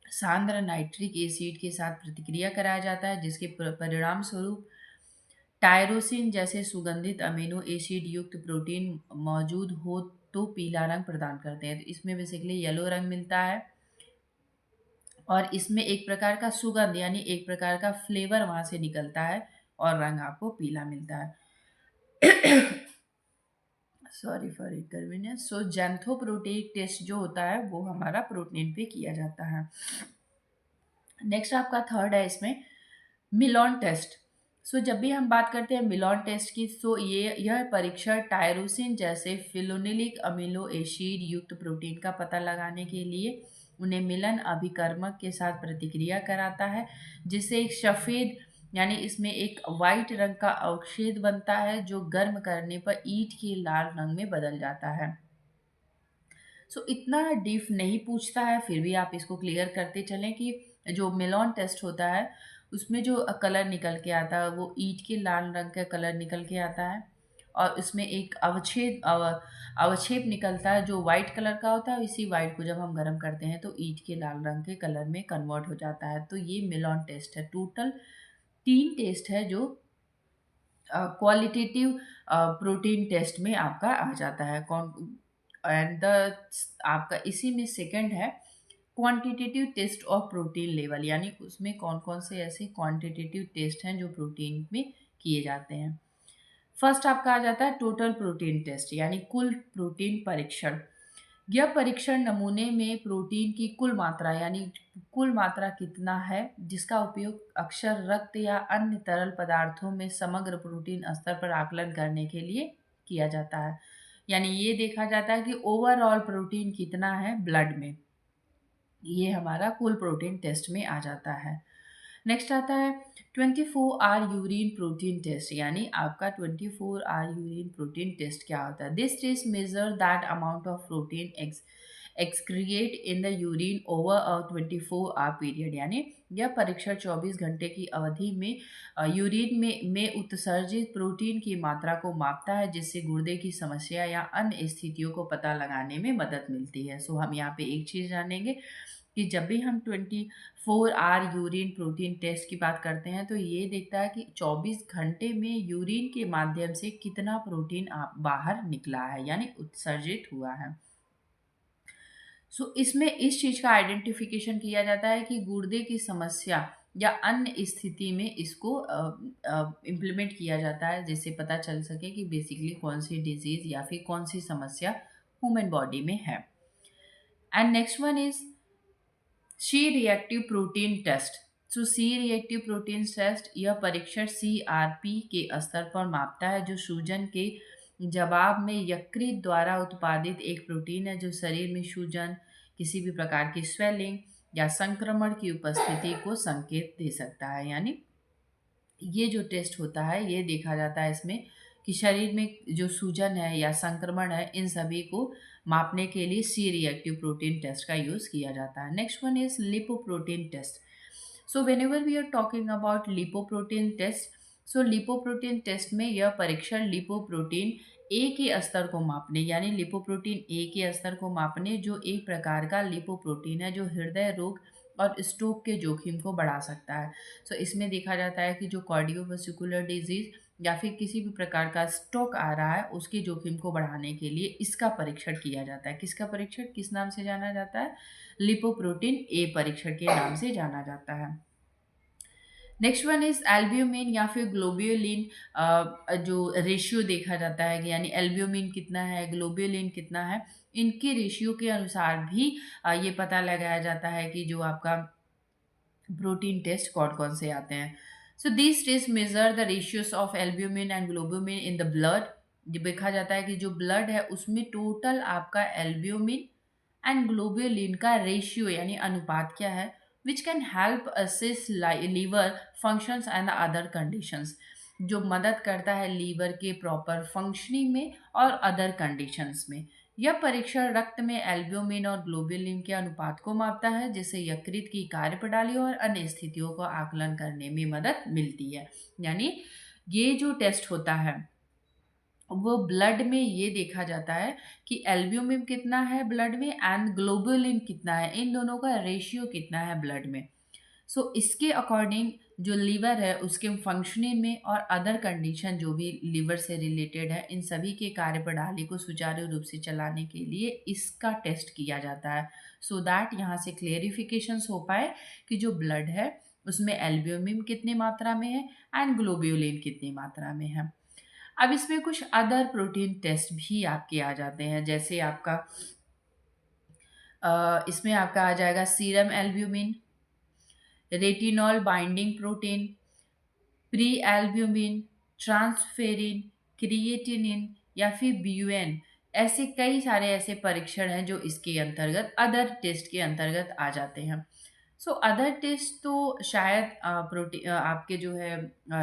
सांद्र नाइट्रिक एसिड के साथ प्रतिक्रिया कराया जाता है, जिसके परिणाम स्वरूप टायरोसिन जैसे सुगंधित अमीनो एसिड युक्त प्रोटीन मौजूद हो तो पीला रंग प्रदान करते हैं। तो इसमें बेसिकली येलो रंग मिलता है और इसमें एक प्रकार का सुगंध यानी एक प्रकार का फ्लेवर वहां से निकलता है और रंग आपको पीला मिलता है। Sorry for inconvenience. So xanthoproteic test जो होता है वो हमारा प्रोटीन पे किया जाता है। नेक्स्ट आपका थर्ड है इसमें मिलॉन टेस्ट। सो जब भी हम बात करते हैं मिलॉन टेस्ट की, तो यह परीक्षण टायरोसिन जैसे फिलोनिलिक अमीनो एसिड युक्त प्रोटीन का पता लगाने के लिए उन्हें मिलन अभिकर्मक के साथ प्रतिक्रिया कराता है, जिससे एक सफ़ेद यानी इसमें एक वाइट रंग का अवक्षेद बनता है, जो गर्म करने पर ईंट के लाल रंग में बदल जाता है। सो इतना डीप नहीं पूछता है, फिर भी आप इसको क्लियर करते चलें कि जो मिलॉन टेस्ट होता है उसमें जो कलर निकल के आता है वो ईंट के लाल रंग का कलर निकल के आता है और उसमें एक अवक्षेप निकलता है जो वाइट कलर का होता है। इसी वाइट को जब हम गर्म करते हैं तो ईंट के लाल रंग के कलर में कन्वर्ट हो जाता है। तो ये मिलॉन टेस्ट है। टोटल 3 टेस्ट है जो क्वालिटेटिव प्रोटीन टेस्ट में आपका आ जाता है। कौन एंड द आपका इसी में सेकंड है quantitative test of protein level, यानी उसमें कौन कौन से ऐसे क्वांटिटेटिव टेस्ट हैं जो प्रोटीन में किए जाते हैं। फर्स्ट आपका आ जाता है टोटल प्रोटीन टेस्ट, यानी कुल प्रोटीन परीक्षण। यह परीक्षण नमूने में प्रोटीन की कुल मात्रा यानी कुल मात्रा कितना है जिसका उपयोग अक्सर रक्त या अन्य तरल पदार्थों में समग्र प्रोटीन स्तर पर आकलन करने के लिए किया जाता है। यानी ये देखा जाता है कि ओवरऑल प्रोटीन कितना है ब्लड में, ये हमारा कुल प्रोटीन टेस्ट में आ जाता है। नेक्स्ट आता है 24 आवर यूरिन प्रोटीन टेस्ट, यानी आपका 24 आवर यूरिन प्रोटीन टेस्ट क्या होता है? This test measure that amount of protein excrete in the urine over a 24 hour period, यानी यह परीक्षण 24 घंटे की अवधि में यूरिन में उत्सर्जित प्रोटीन की मात्रा को मापता है, जिससे गुर्दे की समस्या या अन्य स्थितियों को पता लगाने में मदद मिलती है। सो हम यहाँ पे एक चीज़ जानेंगे कि जब भी हम 24 आवर यूरिन प्रोटीन टेस्ट की बात करते हैं तो ये देखता है कि 24 घंटे में यूरिन के माध्यम से कितना प्रोटीन बाहर निकला है यानी उत्सर्जित हुआ है। सो इसमें इस चीज़ का आइडेंटिफिकेशन किया जाता है कि गुर्दे की समस्या या अन्य स्थिति में इसको इम्प्लीमेंट किया जाता है, जिससे पता चल सके कि बेसिकली कौन सी डिजीज़ या फिर कौन सी समस्या ह्यूमन बॉडी में है। And next one is C reactive protein test. So C reactive protein test यह परीक्षण CRP के स्तर पर मापता है, जो सूजन के जवाब में यकृत द्वारा उत्पादित एक प्रोटीन है जो शरीर में सूजन, किसी भी प्रकार की स्वेलिंग या संक्रमण की उपस्थिति को संकेत दे सकता है। यानी ये जो टेस्ट होता है ये देखा जाता है इसमें कि शरीर में जो सूजन है या संक्रमण है इन सभी को मापने के लिए सी रिएक्टिव प्रोटीन टेस्ट का यूज़ किया जाता है। Next one is lipoprotein test. So whenever we are talking about lipoprotein test, so lipoprotein test में यह परीक्षण लिपोप्रोटीन ए के स्तर को मापने, यानी लिपोप्रोटीन ए के स्तर को मापने, जो एक प्रकार का लिपोप्रोटीन है जो हृदय रोग और स्ट्रोक के जोखिम को बढ़ा सकता है। सो इसमें देखा जाता है कि जो कार्डियोवास्कुलर डिजीज या फिर किसी भी प्रकार का स्ट्रोक आ रहा है उसके जोखिम को बढ़ाने के लिए इसका परीक्षण किया जाता है। किसका परीक्षण, किस नाम से जाना जाता है? लिपोप्रोटीन ए परीक्षण के नाम से जाना जाता है। नेक्स्ट वन इज एल्ब्यूमिन या फिर ग्लोब्यूलिन, जो रेशियो देखा जाता है कि यानी एल्ब्यूमिन कितना है, ग्लोब्यूलिन कितना है, इनके रेशियो के अनुसार भी ये पता लगाया जाता है कि जो आपका प्रोटीन टेस्ट कौन कौन से आते हैं। So this test measure the ratios of albumin and globulin in the blood. ये देखा जाता है कि जो ब्लड है उसमें टोटल आपका एल्ब्यूमिन एंड ग्लोब्यूलिन का रेशियो यानी अनुपात क्या है, which can help assist liver functions and other conditions, जो मदद करता है लीवर के प्रॉपर फंक्शनिंग में और अदर कंडीशंस में। यह परीक्षण रक्त में एल्ब्यूमिन और ग्लोब्यूलिन के अनुपात को मापता है, जिससे यकृत की कार्यप्रणाली और अन्य स्थितियों को आकलन करने में मदद मिलती है। यानी ये जो टेस्ट होता है वो ब्लड में ये देखा जाता है कि एल्ब्यूमिन कितना है ब्लड में एंड ग्लोबुलिन कितना है, इन दोनों का रेशियो कितना है ब्लड में। सो इसके अकॉर्डिंग जो लीवर है उसके फंक्शनिंग में और अदर कंडीशन जो भी लीवर से रिलेटेड है, इन सभी के कार्यप्रणाली को सुचारू रूप से चलाने के लिए इसका टेस्ट किया जाता है, सो दैट यहाँ से क्लेरिफिकेशंस हो पाए कि जो ब्लड है उसमें एल्ब्यूमिन कितनी मात्रा में है एंड ग्लोब्यूलिन कितनी मात्रा में है। अब इसमें कुछ अदर प्रोटीन टेस्ट भी आपके आ जाते हैं, जैसे आपका इसमें आपका आ जाएगा serum albumin, retinol binding protein, pre albumin, transferrin, creatinine या फिर ब्यूएन। ऐसे कई सारे ऐसे परीक्षण हैं जो इसके अंतर्गत अदर टेस्ट के अंतर्गत आ जाते हैं। सो अदर टेस्ट तो शायद प्रोटीन आपके जो है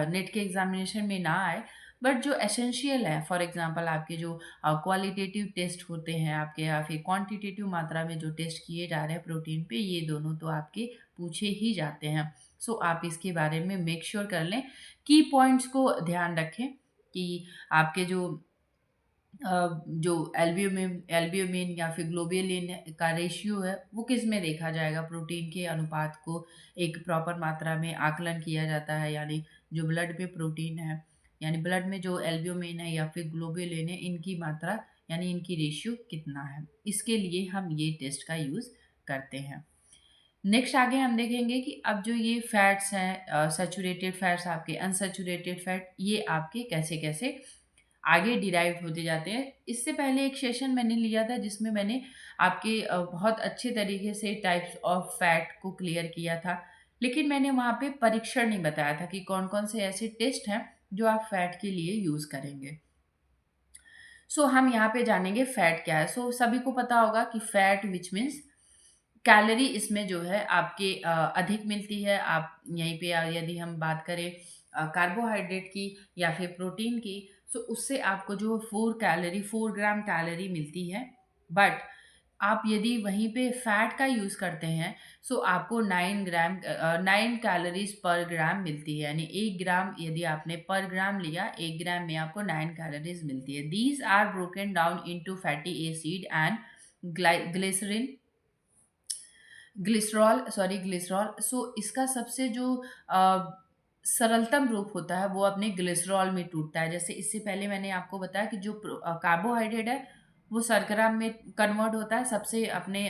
नेट के एग्जामिनेशन में ना आए, बट जो एसेंशियल है, फॉर एग्जांपल आपके जो क्वालिटेटिव टेस्ट होते हैं आपके, या फिर क्वांटिटेटिव मात्रा में जो टेस्ट किए जा रहे हैं प्रोटीन पे, ये दोनों तो आपके पूछे ही जाते हैं। सो आप इसके बारे में मेक श्योर कर लें, की पॉइंट्स को ध्यान रखें कि आपके जो एल्ब्यूमिन या फिर ग्लोब्यूलिन का रेशियो है वो किस में देखा जाएगा, प्रोटीन के अनुपात को एक प्रॉपर मात्रा में आकलन किया जाता है, यानी जो ब्लड में प्रोटीन है, यानी ब्लड में जो एल्ब्यूमिन है या फिर ग्लोब्यूलिन है, इनकी मात्रा यानी इनकी रेशियो कितना है, इसके लिए हम ये टेस्ट का यूज़ करते हैं। नेक्स्ट आगे हम देखेंगे कि अब जो ये फैट्स हैं, सैचुरेटेड फैट्स, आपके अनसैचुरेटेड फैट, ये आपके कैसे कैसे आगे डिराइव होते जाते हैं। इससे पहले एक सेशन मैंने लिया था जिसमें मैंने आपके बहुत अच्छे तरीके से टाइप्स ऑफ फैट को क्लियर किया था, लेकिन मैंने वहाँ पे परीक्षण नहीं बताया था कि कौन कौन से ऐसे टेस्ट हैं जो आप फैट के लिए यूज़ करेंगे। सो हम यहाँ पे जानेंगे फैट क्या है। सो सभी को पता होगा कि फैट विच मीन्स कैलोरी, इसमें जो है आपके अधिक मिलती है। आप यहीं पे यदि हम बात करें कार्बोहाइड्रेट की या फिर प्रोटीन की, सो उससे आपको जो 4 ग्राम कैलोरी मिलती है, बट आप यदि वहीं पे फैट का यूज़ करते हैं सो आपको 9 कैलोरीज पर ग्राम मिलती है, यानी 1 ग्राम यदि आपने पर ग्राम लिया, 1 ग्राम में आपको 9 कैलोरीज मिलती है। These are broken down into fatty acid and glycerol. So इसका सबसे जो सरलतम रूप होता है वो अपने ग्लिसरॉल में टूटता है। जैसे इससे पहले मैंने आपको बताया कि जो कार्बोहाइड्रेट है वो शर्करा में कन्वर्ट होता है सबसे अपने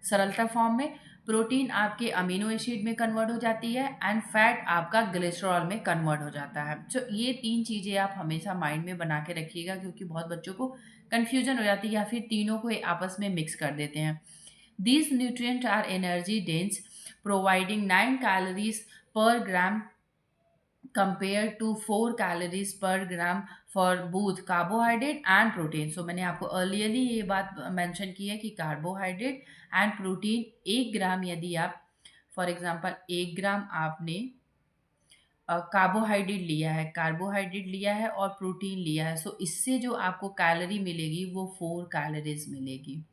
सरलता फॉर्म में, प्रोटीन आपके अमीनो एसिड में कन्वर्ट हो जाती है एंड फैट आपका ग्लिसरॉल में कन्वर्ट हो जाता है। तो ये 3 चीज़ें आप हमेशा माइंड में बना के रखिएगा, क्योंकि बहुत बच्चों को कन्फ्यूजन हो जाती है या फिर तीनों को आपस में मिक्स कर देते हैं। These nutrients are energy dense, providing 9 calories per gram compared to 4 calories per gram for both carbohydrate and protein. So मैंने आपको अर्लियरली ये बात मेंशन की है कि कार्बोहाइड्रेट एंड प्रोटीन 1 ग्राम, यदि आप फॉर एग्जांपल 1 ग्राम आपने कार्बोहाइड्रेट लिया है और प्रोटीन लिया है, सो इससे जो आपको कैलोरी मिलेगी वो 4 कैलोरीज मिलेगी,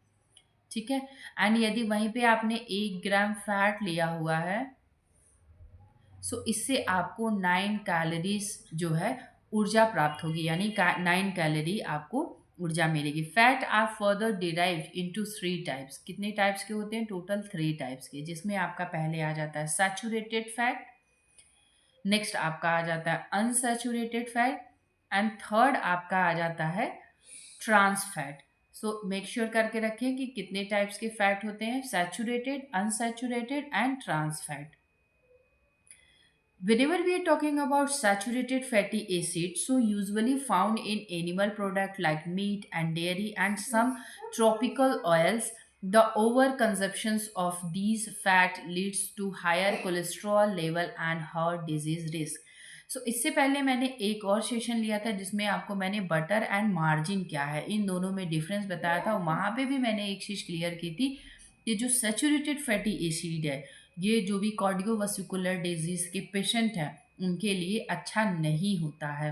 ठीक है। एंड यदि वहीं पे आपने 1 ग्राम फैट लिया हुआ है, सो इससे आपको 9 कैलोरीज जो है ऊर्जा प्राप्त होगी, यानी 9 कैलोरी आपको ऊर्जा मिलेगी। Fat are further derived into 3 types. कितने टाइप्स के होते हैं? टोटल 3 टाइप्स के, जिसमें आपका पहले आ जाता है सैचुरेटेड फैट, नेक्स्ट आपका आ जाता है अनसैचुरेटेड फैट, एंड थर्ड आपका आ जाता है trans fat. So make sure करके रखें कि कितने टाइप्स के फैट होते हैं: saturated, unsaturated and trans fat. Whenever we are talking about saturated fatty acids, so usually found in animal product like meat and dairy and some tropical oils, the overconsumptions of these fat leads to higher cholesterol level and heart disease risk. सो इससे पहले मैंने एक और session लिया था जिसमें आपको मैंने बटर एंड मार्जिन क्या है इन दोनों में डिफरेंस बताया था। वहाँ पे भी मैंने एक चीज़ क्लियर की थी कि जो सैचुरेटेड फैटी एसिड है, ये जो भी कार्डियोवास्कुलर डिजीज़ के पेशेंट हैं उनके लिए अच्छा नहीं होता है।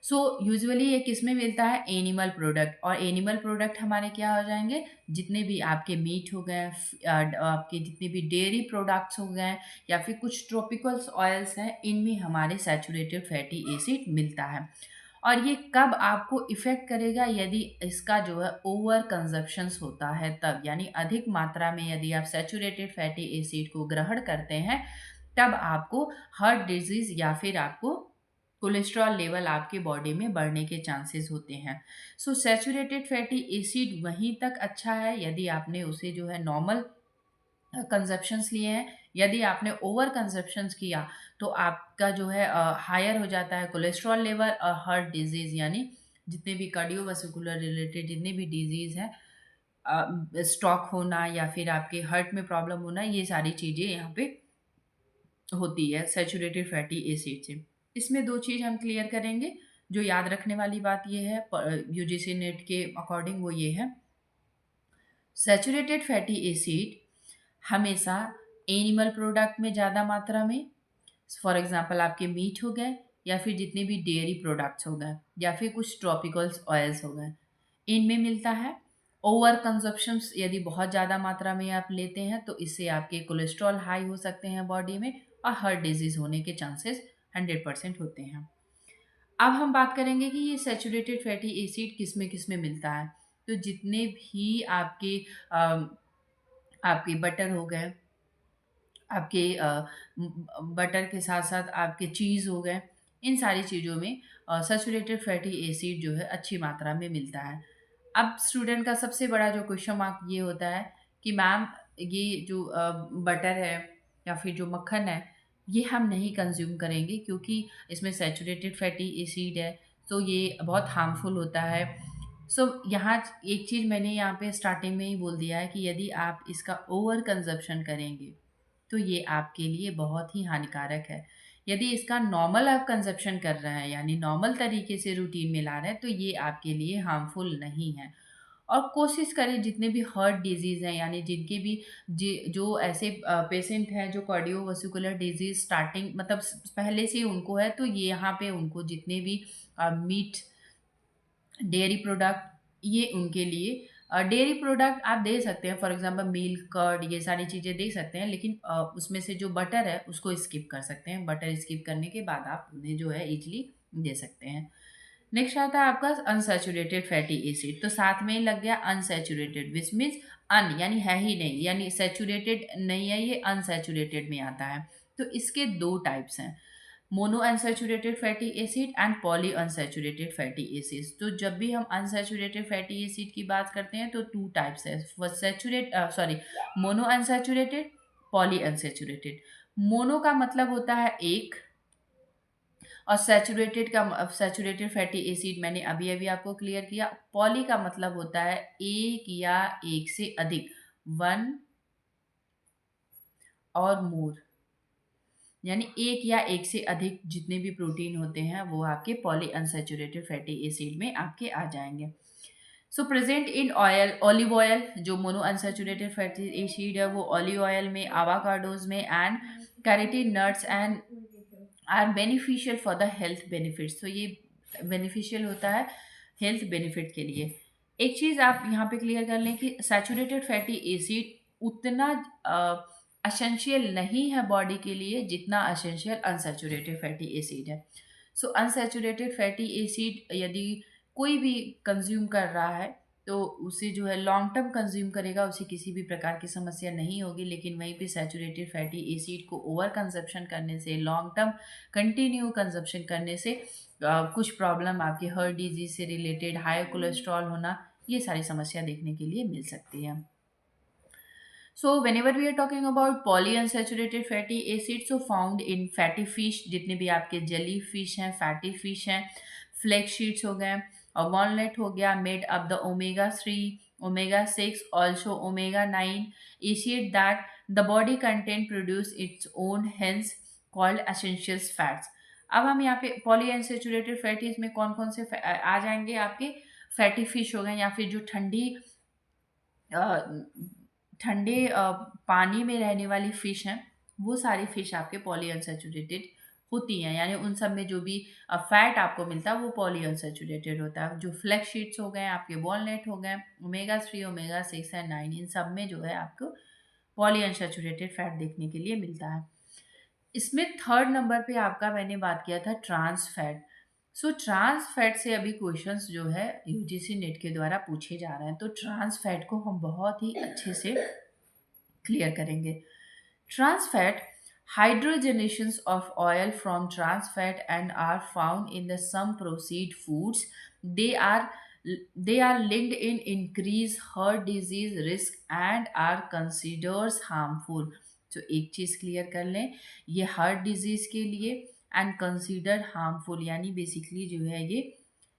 सो यूजुअली ये किस में मिलता है? Animal product. और एनिमल प्रोडक्ट हमारे क्या हो जाएंगे? जितने भी आपके मीट हो गए, आपके जितने भी डेयरी प्रोडक्ट्स हो गए, या फिर कुछ ट्रॉपिकल्स ऑयल्स हैं, इनमें हमारे सैचुरेटेड फैटी एसिड मिलता है। और ये कब आपको इफ़ेक्ट करेगा? यदि इसका जो है ओवर कंजप्शंस होता है तब, यानी अधिक मात्रा में यदि आप सैचुरेटेड फैटी एसिड को ग्रहण करते हैं तब आपको हार्ट डिजीज़ या फिर आपको कोलेस्ट्रॉल लेवल आपके बॉडी में बढ़ने के चांसेस होते हैं। सो सैचुरेटेड फैटी एसिड वहीं तक अच्छा है यदि आपने उसे जो है नॉर्मल कंजप्शंस लिए हैं। यदि आपने ओवर कंजप्शंस किया तो आपका जो है हायर हो जाता है कोलेस्ट्रॉल लेवल और हार्ट डिजीज़, यानी जितने भी कार्डियोवास्कुलर रिलेटेड जितने भी डिजीज़ हैं, स्ट्रोक होना या फिर आपके हार्ट में प्रॉब्लम होना, ये सारी चीज़ें यहाँ पे होती है सैचुरेटेड फैटी एसिड से। इसमें 2 चीज़ हम क्लियर करेंगे। जो याद रखने वाली बात ये है यूजीसी नेट के अकॉर्डिंग, वो ये है सैचुरेटेड फैटी एसिड हमेशा एनिमल प्रोडक्ट में ज़्यादा मात्रा में, फॉर एग्जांपल आपके मीट हो गए या फिर जितने भी डेयरी प्रोडक्ट्स हो गए या फिर कुछ ट्रॉपिकल्स ऑयल्स हो गए, इनमें मिलता है। ओवर कंजप्शंस यदि बहुत ज़्यादा मात्रा में आप लेते हैं तो इससे आपके कोलेस्ट्रॉल हाई हो सकते हैं बॉडी में और हार्ट डिजीज़ होने के चांसेस 100% होते हैं। अब हम बात करेंगे कि ये सैचुरेटेड फैटी एसिड किस में मिलता है। तो जितने भी आपके बटर हो गए, आपके बटर के साथ साथ आपके चीज़ हो गए, इन सारी चीज़ों में सैचुरेटेड फैटी एसिड जो है अच्छी मात्रा में मिलता है। अब स्टूडेंट का सबसे बड़ा जो क्वेश्चन मार्क ये होता है कि मैम ये जो बटर है या फिर जो मक्खन है, ये हम नहीं कंज्यूम करेंगे क्योंकि इसमें सैचुरेटेड फैटी एसिड है, तो ये बहुत हार्मफुल होता है। सो यहाँ एक चीज़ मैंने यहाँ पे स्टार्टिंग में ही बोल दिया है कि यदि आप इसका ओवर कंजप्शन करेंगे तो ये आपके लिए बहुत ही हानिकारक है। यदि इसका नॉर्मल आप कंजप्शन कर रहे हैं, यानी नॉर्मल तरीके से रूटीन में ला रहे हैं, तो ये आपके लिए हार्मफुल नहीं है। और कोशिश करें जितने भी हार्ट डिजीज़ हैं, यानी जिनके भी जो ऐसे पेशेंट हैं जो कार्डियोवास्कुलर डिजीज़ स्टार्टिंग मतलब पहले से ही उनको है, तो ये यहाँ पे उनको जितने भी मीट, डेयरी प्रोडक्ट, ये उनके लिए डेयरी प्रोडक्ट आप दे सकते हैं, फॉर एग्जांपल मिल्क, कर्ड, ये सारी चीज़ें दे सकते हैं, लेकिन उसमें से जो बटर है उसको स्किप कर सकते हैं। बटर स्किप करने के बाद आप उन्हें जो है इजली दे सकते हैं। नेक्स्ट आता है आपका अनसैचुरेटेड फैटी एसिड। तो साथ में ही लग गया अनसैचुरेटेड, विच मीन्स अन यानी है ही नहीं, यानी सैचुरेटेड नहीं है, ये अनसैचुरेटेड में आता है। तो इसके 2 टाइप्स हैं, mono unsaturated fatty acid and poly unsaturated fatty acid. तो जब भी हम अनसैचुरेटेड फैटी एसिड की बात करते हैं तो 2 टाइप्स है, mono unsaturated, poly unsaturated. Mono का मतलब होता है एक, और सैचुरेटेड फैटी एसिड मैंने अभी अभी आपको क्लियर किया। पॉली का मतलब होता है एक या एक से अधिक, वन और मोर, यानी एक या एक से अधिक जितने भी प्रोटीन होते हैं वो आपके पॉली अनसैचुरेटेड फैटी एसिड में आपके आ जाएंगे। So present in oil, olive oil जो मोनो अनसैचुरेटेड फैटी एसिड है वो ऑलिव ऑयल में, आवाकाडोज में and carotene nuts and are beneficial for the health benefits. तो ये बेनिफिशियल होता है हेल्थ बेनिफिट के लिए। एक चीज़ आप यहाँ पे क्लियर कर लें कि सैचुरेटेड फैटी एसिड उतना असेंशियल नहीं है बॉडी के लिए जितना असेंशियल अनसैचुरेटेड फैटी एसिड है। सो अनसैचुरेटेड फैटी एसिड यदि कोई भी कंज्यूम कर रहा है तो उसे जो है लॉन्ग टर्म कंज्यूम करेगा, उसे किसी भी प्रकार की समस्या नहीं होगी। लेकिन वहीं पे सैचुरेटेड फैटी एसिड को ओवर कंजप्शन करने से, लॉन्ग टर्म कंटिन्यू कंजप्शन करने से कुछ प्रॉब्लम आपके हार्ट डिजीज से रिलेटेड, हाई कोलेस्ट्रॉल होना, ये सारी समस्या देखने के लिए मिल सकती है। So whenever we are talking about polyunsaturated fatty acids, so found in fatty fish, जितने भी आपके जेली फिश हैं, फैटी फिश हैं, फ्लेक्स शीट्स हो गए और वॉलनट हो गया, made up the omega 3, omega 6, also omega 9 acid that the body content produce its own, hence called essential fats. अब हम यहाँ पे पॉलीअनसेचुरेटेड फैटीज में कौन कौन से आ जाएंगे, आपके फैटी फिश हो गए या फिर जो ठंडे पानी में रहने वाली फ़िश हैं, वो सारी फ़िश आपके पॉलीअनसैचुरेटेड होती हैं। यानी उन सब में जो भी फैट आपको मिलता है वो पॉलीअनसैचुरेटेड होता है। जो फ्लैक्स शीट्स हो गए, आपके वॉलनट हो गए, omega 3, omega 6 एंड 9, इन सब में जो है आपको पॉलीअनसैचुरेटेड फैट देखने के लिए मिलता है। इसमें थर्ड नंबर पे आपका मैंने बात किया था ट्रांस फैट। सो ट्रांस फैट से अभी क्वेश्चंस जो है यूजीसी नेट के द्वारा पूछे जा रहे हैं, तो ट्रांस फैट को हम बहुत ही अच्छे से क्लियर करेंगे। Trans fat, hydrogenations of oil from trans fat and are found in the some processed foods. They are they are linked in increased heart disease risk and are considered harmful. तो एक चीज clear कर लें, ये heart disease के लिए and consider harmful, यानी basically जो है ये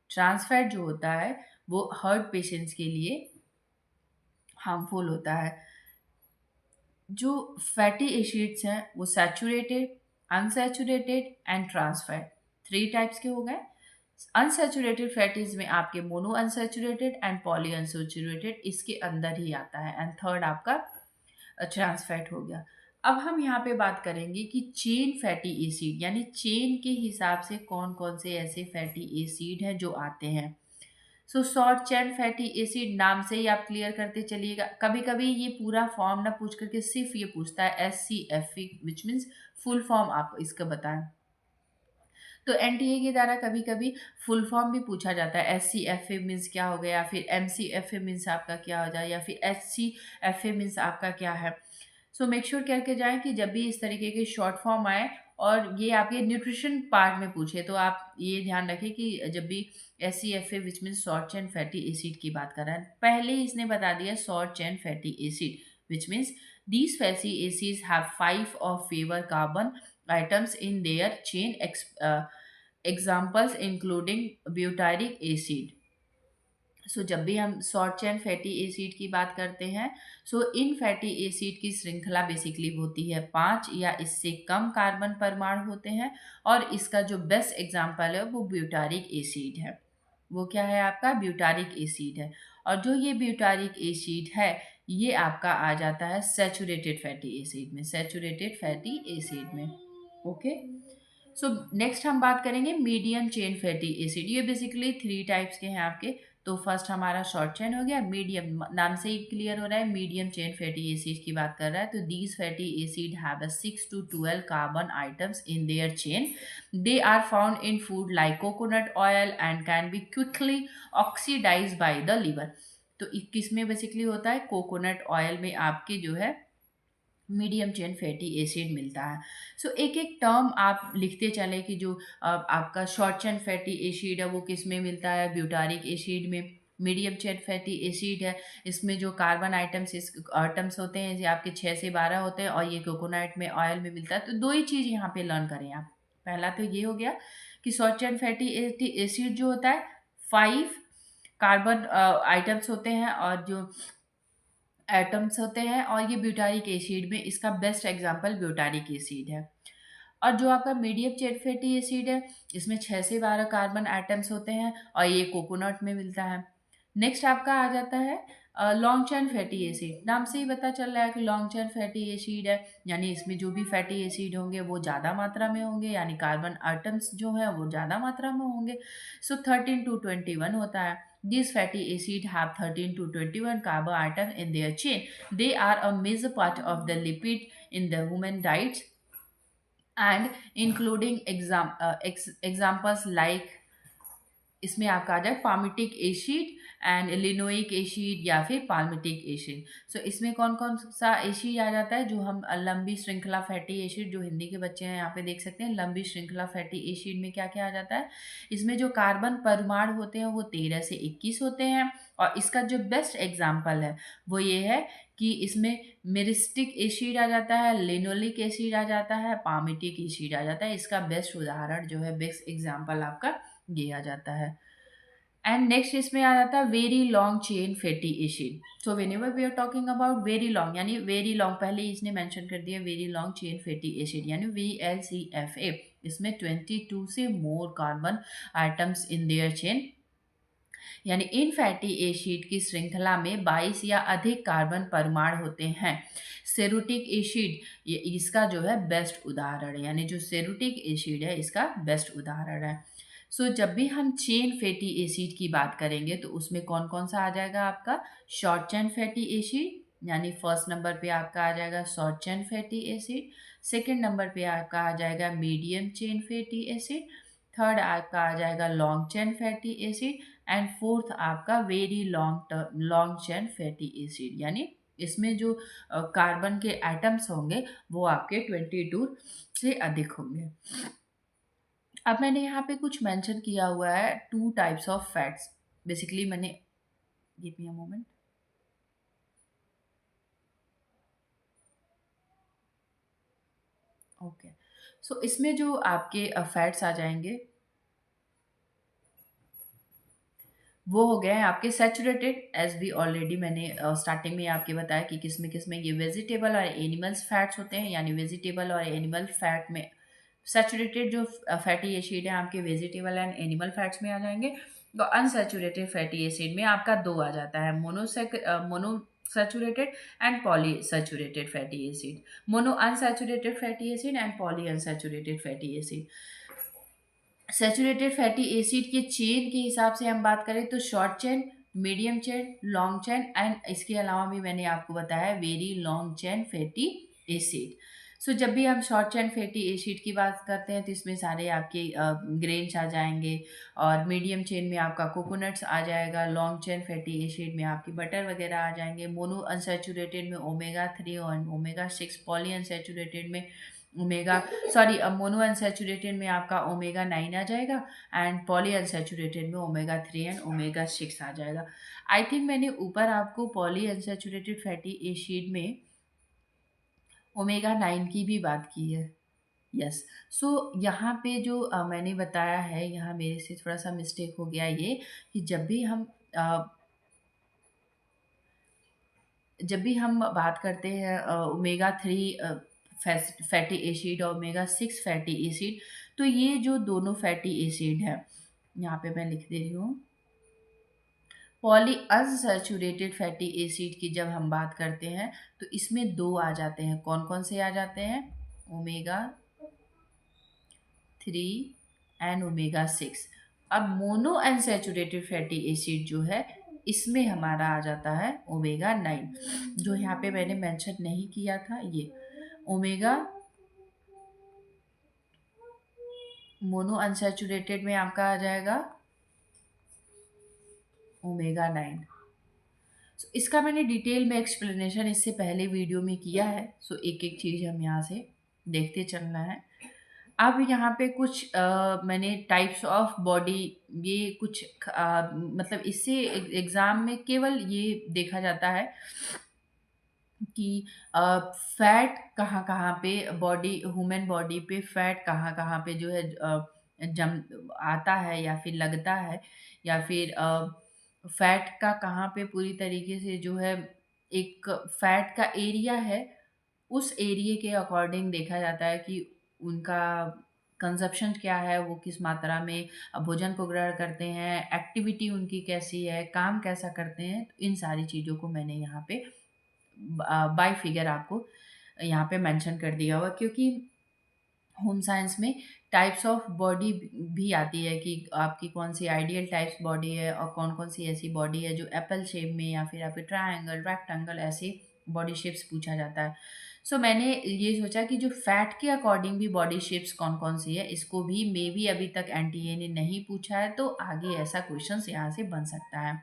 ट्रांसफैट जो होता है वो हार्ट पेशेंट्स के लिए हार्मफुल होता है। जो फैटी एसिड्स हैं वो saturated, unsaturated and trans fat, three types के हो गए। अनसैचुरेटेड फैटीज में आपके mono unsaturated and poly unsaturated इसके अंदर ही आता है, एंड थर्ड आपका ट्रांसफैट हो गया। अब हम यहाँ पे बात करेंगे कि चेन फैटी एसिड, यानी चेन के हिसाब से कौन कौन से ऐसे फैटी एसिड हैं जो आते हैं। So short chain fatty acid, नाम से ही आप क्लियर करते चलिएगा। कभी कभी ये पूरा फॉर्म ना पूछ करके सिर्फ ये पूछता है SCFE, which means full form आप इसका बताएं। तो एनटीए के द्वारा कभी कभी फुल फॉर्म भी पूछा जाता है, SCFA मीन्स क्या हो गया, फिर MCFA मीन्स आपका क्या हो जाए, या फिर HCFA मीन्स आपका क्या है। सो मेक श्योर करके जाएं कि जब भी इस तरीके के शॉर्ट फॉर्म आए और ये आपके न्यूट्रिशन पार्ट में पूछे तो आप ये ध्यान रखें कि जब भी SCFA which mean short chain fatty acid की बात कर रहा है, पहले ही इसने बता दिया short chain fatty acid which means these fatty acids have 5 or fewer carbon atoms in their chain, examples including butyric acid. सो जब भी हम शॉर्ट चेन फैटी एसिड की बात करते हैं, सो इन फैटी एसिड की श्रृंखला बेसिकली होती है 5 या इससे कम कार्बन परमाणु होते हैं, और इसका जो बेस्ट एग्जांपल है वो ब्यूटारिक एसिड है। वो क्या है, आपका ब्यूटारिक एसिड है। और जो ये ब्यूटारिक एसिड है ये आपका आ जाता है सैचुरेटेड फैटी एसिड में, सैचुरेटेड फैटी एसिड में। ओके, सो नेक्स्ट हम बात करेंगे मीडियम चेन फैटी एसिड। ये बेसिकली थ्री टाइप्स के हैं आपके। तो फर्स्ट हमारा शॉर्ट चेन हो गया, मीडियम नाम से ही क्लियर हो रहा है, मीडियम चेन फैटी एसिड की बात कर रहा है। तो these fatty acid have 6 to 12 carbon atoms in their chain. They are found in food like coconut oil and can be quickly oxidize by the liver. तो किस में बेसिकली होता है, कोकोनट ऑयल में आपके जो है मीडियम चेन फैटी एसिड मिलता है। सो एक एक टर्म आप लिखते चले कि जो आपका शॉर्ट चेन फैटी एसिड है वो किस में मिलता है, ब्यूटारिक एसिड में। मीडियम चेन फैटी एसिड है, इसमें जो कार्बन आइटम्स होते हैं ये आपके 6 से 12 होते हैं, और ये कोकोनट में ऑयल में मिलता है। तो दो ही चीज़ यहाँ पे लर्न करें आप। पहला तो ये हो गया कि शॉर्ट चेन फैटी एसिड जो होता है 5 कार्बन आइटम्स होते हैं और जो एटम्स होते हैं, और ये ब्यूटारिक एसिड में इसका बेस्ट एग्जांपल ब्यूटारिक एसिड है। और जो आपका मीडियम चेन फैटी एसिड है इसमें 6 से 12 कार्बन एटम्स होते हैं और ये कोकोनट में मिलता है। नेक्स्ट आपका आ जाता है लॉन्ग चेन फैटी एसिड। नाम से ही पता चल रहा है कि लॉन्ग चेन फैटी एसिड है, यानी इसमें जो भी फैटी एसिड होंगे वो ज़्यादा मात्रा में होंगे, यानी कार्बन आइटम्स जो हैं वो ज़्यादा मात्रा में होंगे। सो 13 to 21 होता है। These fatty acids have 13 to 21 carbon atoms in their chain. They are a major part of the lipid in the human diet. And including examples like, इसमें आपका आ जाए palmitic acid and linoleic acid या फिर palmitic acid. सो इसमें कौन कौन सा acid आ जाता है, जो हम लंबी श्रृंखला फैटी एसिड, जो हिंदी के बच्चे हैं यहाँ पे देख सकते हैं, लंबी श्रृंखला फैटी एसिड में क्या क्या आ जाता है, इसमें जो कार्बन परमाणु होते हैं वो 13 से 21 होते हैं। और इसका जो बेस्ट एग्जाम्पल है वो ये है कि इसमें मिरिस्टिक एसिड आ जाता है, लिनोलिक एसिड आ जाता है, पाल्मिटिक एसिड आ जाता है। इसका बेस्ट उदाहरण जो है, बेस्ट एग्जाम्पल आपका ये आ जाता है। एंड नेक्स्ट इसमें आ जाता है very long chain fatty acid. So whenever we are talking about very long, यानी वेरी लॉन्ग, पहले ही इसने मेंशन कर दिया very long chain fatty acid यानी VLCFA। इसमें 22 से more carbon atoms in their chain, यानी इन फैटी एसिड की श्रृंखला में 22 या अधिक कार्बन परमाणु होते हैं। सेरोटिक एसिड इसका जो है बेस्ट उदाहरण है, यानी जो सेरोटिक एसिड है इसका बेस्ट उदाहरण है। सो जब भी हम चेन फैटी एसिड की बात करेंगे तो उसमें कौन कौन सा आ जाएगा आपका, शॉर्ट चेन फैटी एसिड, यानी फर्स्ट नंबर पे आपका आ जाएगा short chain fatty acid. Second number पे आपका आ जाएगा medium chain fatty acid. Third आपका आ जाएगा long chain fatty acid. And fourth आपका very long chain fatty acid, यानी इसमें जो कार्बन के एटम्स होंगे वो आपके 22 से अधिक होंगे। अब मैंने यहाँ पे कुछ मेंशन किया हुआ है, 2 टाइप्स ऑफ फैट्स। बेसिकली मैंने, give me a moment. Okay, so इसमें जो आपके फैट्स आ जाएंगे वो हो गए हैं आपके सैचुरेटेड, एज वी ऑलरेडी मैंने स्टार्टिंग में आपके बताया कि किस में ये वेजिटेबल और एनिमल्स फैट्स होते हैं, यानी वेजिटेबल और एनिमल फैट में सैचुरेटेड जो फैटी एसिड है आपके वेजिटेबल एंड एनिमल फैट्स में आ जाएंगे। तो अनसैचुरेटेड फैटी एसिड में आपका दो आ जाता है, monosaturated and polysaturated fatty acid. Mono unsaturated fatty acid and poly unsaturated fatty acid. Saturated fatty acid के चेन के हिसाब से हम बात करें तो short chain, medium chain, long chain and इसके अलावा भी मैंने आपको बताया very long chain fatty acid. So जब भी हम शॉर्ट चेन फैटी एसिड की बात करते हैं तो इसमें सारे आपके ग्रेन्स आ जाएंगे, और मीडियम चेन में आपका कोकोनट्स आ जाएगा, लॉन्ग चेन फैटी एसिड में आपकी बटर वगैरह आ जाएंगे, मोनो अनसैचुरेटेड में ओमेगा 3 और ओमेगा 6, पॉली अनसैचुरेटेड में मोनो अनसैचुरेटेड में आपका ओमेगा 9 आ जाएगा, एंड पॉली अनसैचुरेटेड में ओमेगा 3 एंड ओमेगा 6 आ जाएगा। आई थिंक मैंने ऊपर आपको पॉली अनसैचुरेटेड फैटी एसिड में ओमेगा 9 की भी बात की है। यस, सो यहाँ पे जो मैंने बताया है, यहाँ मेरे से थोड़ा सा मिस्टेक हो गया ये, कि जब भी हम बात करते हैं ओमेगा 3 फैटी एसिड और ओमेगा 6 फैटी एसिड, तो ये जो दोनों फैटी एसिड है, यहाँ पे मैं लिख दे रही हूँ, पॉली अनसैचुरेटेड फैटी एसिड की जब हम बात करते हैं तो इसमें दो आ जाते हैं। कौन कौन से आ जाते हैं, ओमेगा 3 एंड ओमेगा 6। अब मोनो अनसैचुरेटेड फैटी एसिड जो है इसमें हमारा आ जाता है ओमेगा 9, जो यहाँ पे मैंने मेंशन नहीं किया था, ये ओमेगा मोनो अनसैचुरेटेड में आपका आ जाएगा ओमेगा 9। इसका मैंने डिटेल में एक्सप्लेनेशन इससे पहले वीडियो में किया है, सो एक एक चीज़ हम यहाँ से देखते चलना है। अब यहाँ पे कुछ मैंने टाइप्स ऑफ बॉडी, ये कुछ मतलब इससे एग्ज़ाम में केवल ये देखा जाता है कि फैट कहाँ कहाँ पे बॉडी, ह्यूमन बॉडी पे फैट कहाँ कहाँ पे जो है जम आता है या फिर लगता है, या फिर फैट का कहाँ पे पूरी तरीके से जो है एक फैट का एरिया है, उस एरिया के अकॉर्डिंग देखा जाता है कि उनका कंजप्शन क्या है, वो किस मात्रा में भोजन को ग्रहण करते हैं, एक्टिविटी उनकी कैसी है, काम कैसा करते हैं। तो इन सारी चीज़ों को मैंने यहाँ पे बाय फिगर आपको यहाँ पे मेंशन कर दिया हुआ, क्योंकि होम साइंस में टाइप्स ऑफ बॉडी भी आती है कि आपकी कौन सी आइडियल टाइप्स बॉडी है और कौन कौन सी ऐसी बॉडी है जो एप्पल शेप में या फिर आपके ट्रायंगल, रेक्टेंगल ऐसे बॉडी शेप्स पूछा जाता है। सो मैंने ये सोचा कि जो फैट के अकॉर्डिंग भी बॉडी शेप्स कौन कौन सी है, इसको भी मे बी अभी तक एनटीए ने नहीं पूछा है, तो आगे ऐसा क्वेश्चन यहाँ से बन सकता है।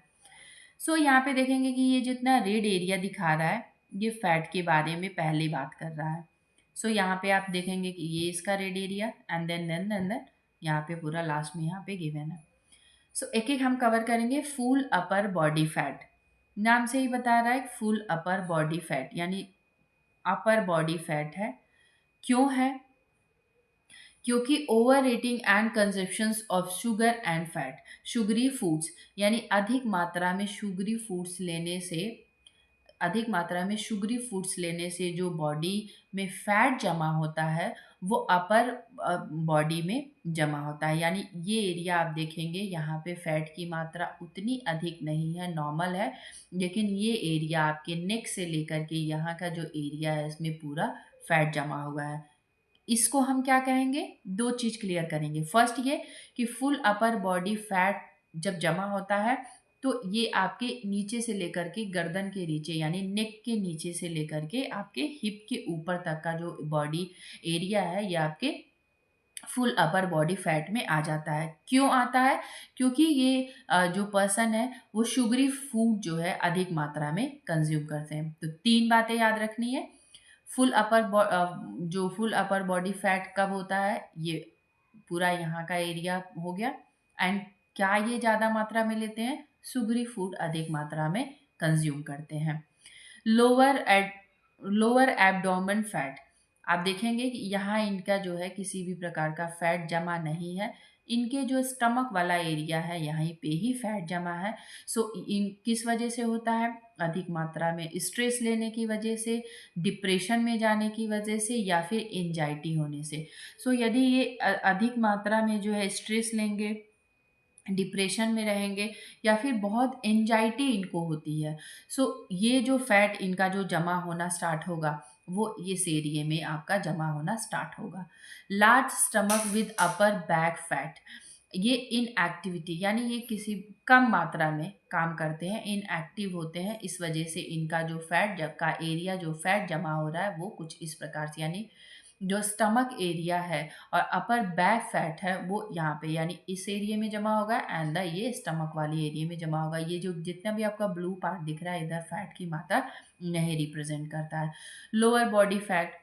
सो यहाँ पे देखेंगे कि ये जितना रेड एरिया दिखा रहा है, ये फैट के बारे में पहले बात कर रहा है। सो यहाँ पे आप देखेंगे कि ये इसका रेड एरिया, एंड देन यहाँ पे पूरा लास्ट में यहाँ पे गिवन है। सो एक एक हम कवर करेंगे। फुल अपर बॉडी फैट, नाम से ही बता रहा है फुल अपर बॉडी फैट, यानी अपर बॉडी फैट है। क्यों है? क्योंकि over eating and consumption of sugar and fat, sugary foods, यानी अधिक मात्रा में शुगरी फूड्स लेने से जो बॉडी में फैट जमा होता है वो अपर बॉडी में जमा होता है। यानी ये एरिया आप देखेंगे यहाँ पे फैट की मात्रा उतनी अधिक नहीं है, नॉर्मल है, लेकिन ये एरिया आपके नेक से लेकर के यहाँ का जो एरिया है इसमें पूरा फैट जमा हुआ है। इसको हम क्या कहेंगे? दो चीज क्लियर करेंगे। फर्स्ट ये कि फुल अपर बॉडी फैट जब जमा होता है तो ये आपके नीचे से लेकर के गर्दन के नीचे, यानी नेक के नीचे से लेकर के आपके हिप के ऊपर तक का जो बॉडी एरिया है ये आपके फुल अपर बॉडी फैट में आ जाता है। क्यों आता है? क्योंकि ये जो पर्सन है वो शुगरी फूड जो है अधिक मात्रा में कंज्यूम करते हैं। तो तीन बातें याद रखनी है। जो फुल अपर बॉडी फैट कब होता है, ये पूरा यहाँ का एरिया हो गया। एंड क्या ये ज़्यादा मात्रा में लेते हैं? शुगरी फूड अधिक मात्रा में कंज्यूम करते हैं। Lower and lower abdomen fat, आप देखेंगे कि यहाँ इनका जो है किसी भी प्रकार का फैट जमा नहीं है। इनके जो स्टमक वाला एरिया है यहीं पे ही फैट जमा है। सो इन किस वजह से होता है? अधिक मात्रा में स्ट्रेस लेने की वजह से, डिप्रेशन में जाने की वजह से, या फिर एंजाइटी होने से। सो यदि ये अधिक मात्रा में जो है स्ट्रेस लेंगे, डिप्रेशन में रहेंगे, या फिर बहुत एंजाइटी इनको होती है, सो ये जो फैट इनका जो जमा होना स्टार्ट होगा वो इस एरिया में आपका जमा होना स्टार्ट होगा। Large stomach with upper back fat, ये इनएक्टिविटी, यानी ये किसी कम मात्रा में काम करते हैं, इनएक्टिव होते हैं, इस वजह से इनका जो फैट का एरिया जो फैट जमा हो रहा है वो कुछ इस प्रकार से, यानी जो स्टमक एरिया है और अपर बैक फैट है वो यहाँ पे, यानी इस एरिया में जमा होगा, एंड ये स्टमक वाली एरिया में जमा होगा। ये जो जितना भी आपका ब्लू पार्ट दिख रहा है इधर फैट की मात्रा नहीं रिप्रेजेंट करता है। Lower body fat,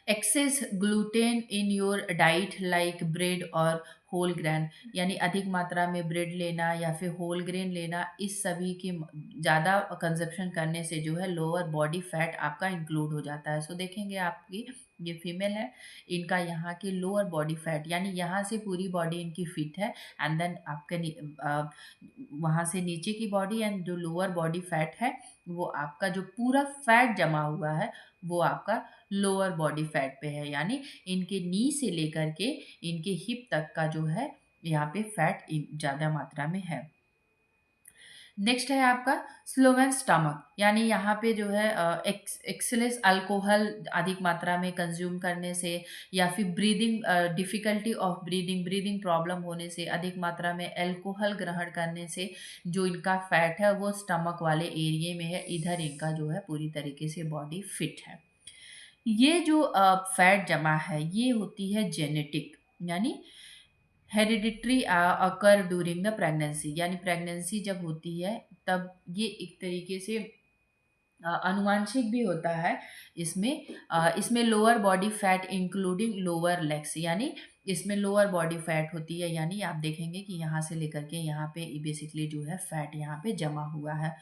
excess gluten in your diet like bread और होल ग्रेन, यानी अधिक मात्रा में ब्रेड लेना या फिर होल ग्रेन लेना, इस सभी की ज़्यादा कंजप्शन करने से जो है लोअर बॉडी फैट आपका इंक्लूड हो जाता है। सो देखेंगे आपकी ये फीमेल है, इनका यहाँ की लोअर बॉडी फैट, यानी यहाँ से पूरी बॉडी इनकी फिट है, एंड देन आपके वहाँ से नीचे की बॉडी एंड जो लोअर बॉडी फैट है वो आपका जो पूरा फैट जमा हुआ है वो आपका लोअर बॉडी फैट पे है, यानी इनके नी से लेकर के इनके हिप तक का जो है यहाँ पे फैट ज़्यादा मात्रा में है। नेक्स्ट है आपका स्लोवेन स्टमक, यानी यहाँ पे जो है एक्सेलेस अल्कोहल अधिक मात्रा में कंज्यूम करने से, या फिर breathing difficulty of breathing problem होने से, अधिक मात्रा में अल्कोहल ग्रहण करने से जो इनका फैट है वो स्टमक वाले एरिया में है, इधर इनका जो है पूरी तरीके से बॉडी फिट है। ये जो फैट जमा है ये होती है जेनेटिक, यानी hereditary occur during the pregnancy, यानी प्रेगनेंसी जब होती है तब ये एक तरीके से अनुवांशिक भी होता है। इसमें lower body fat including lower legs, यानी इसमें लोअर बॉडी फैट होती है, यानी आप देखेंगे कि यहाँ से लेकर के यहाँ पे बेसिकली जो है फैट यहाँ पे जमा हुआ है।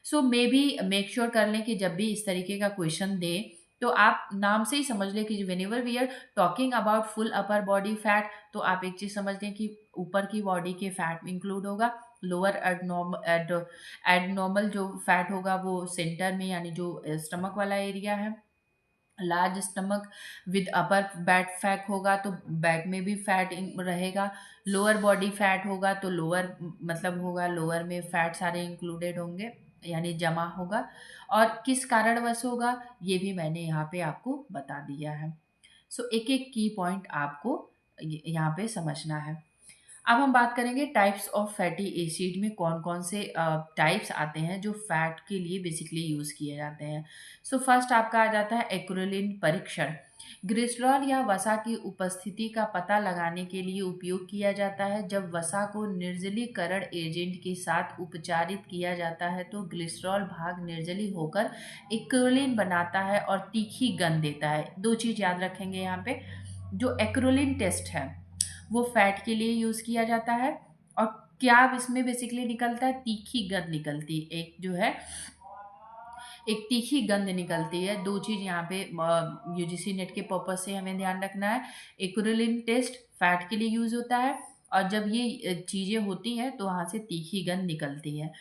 सो मे बी मेक श्योर कर लें कि जब भी इस तरीके का क्वेश्चन दे तो आप नाम से ही समझ लें कि whenever we are talking about full upper body fat, तो आप एक चीज़ समझ लें कि ऊपर की बॉडी के फैट इंक्लूड होगा, लोअर एडनॉर्मल जो फैट होगा वो सेंटर में, यानी जो स्टमक वाला एरिया है। Large stomach with upper back fat होगा तो बैक में भी फैट रहेगा। लोअर बॉडी फैट होगा तो लोअर मतलब होगा लोअर में फैट सारे इंक्लूडेड होंगे, यानी जमा होगा। और किस कारणवश होगा ये भी मैंने यहाँ पे आपको बता दिया है। सो एक एक की पॉइंट आपको यहाँ पे समझना है। अब हम बात करेंगे टाइप्स ऑफ फैटी एसिड में कौन-कौन से टाइप्स आते हैं जो फैट के लिए बेसिकली यूज़ किए जाते हैं। सो फर्स्ट आपका आ जाता है एक्रोलिन परीक्षण। ग्लिसरॉल या वसा की उपस्थिति का पता लगाने के लिए उपयोग किया जाता है। जब वसा को निर्जलीकरण एजेंट के साथ उपचारित किया जाता है तो ग्लिसरॉल भाग निर्जली होकर एक्रोलिन बनाता है और तीखी गंध देता है। 2 चीज़ याद रखेंगे यहाँ पे। जो एक्रोलिन टेस्ट है वो फैट के लिए यूज़ किया जाता है और क्या इसमें बेसिकली निकलता है, तीखी गंध निकलती है। एक जो है एक तीखी गंध निकलती है। 2 चीज़ यहाँ पे यूजीसी नेट के पर्पज़ से हमें ध्यान रखना है। एक्रिलिन टेस्ट फैट के लिए यूज़ होता है और जब ये चीज़ें होती हैं तो वहाँ से तीखी गंध निकलती है।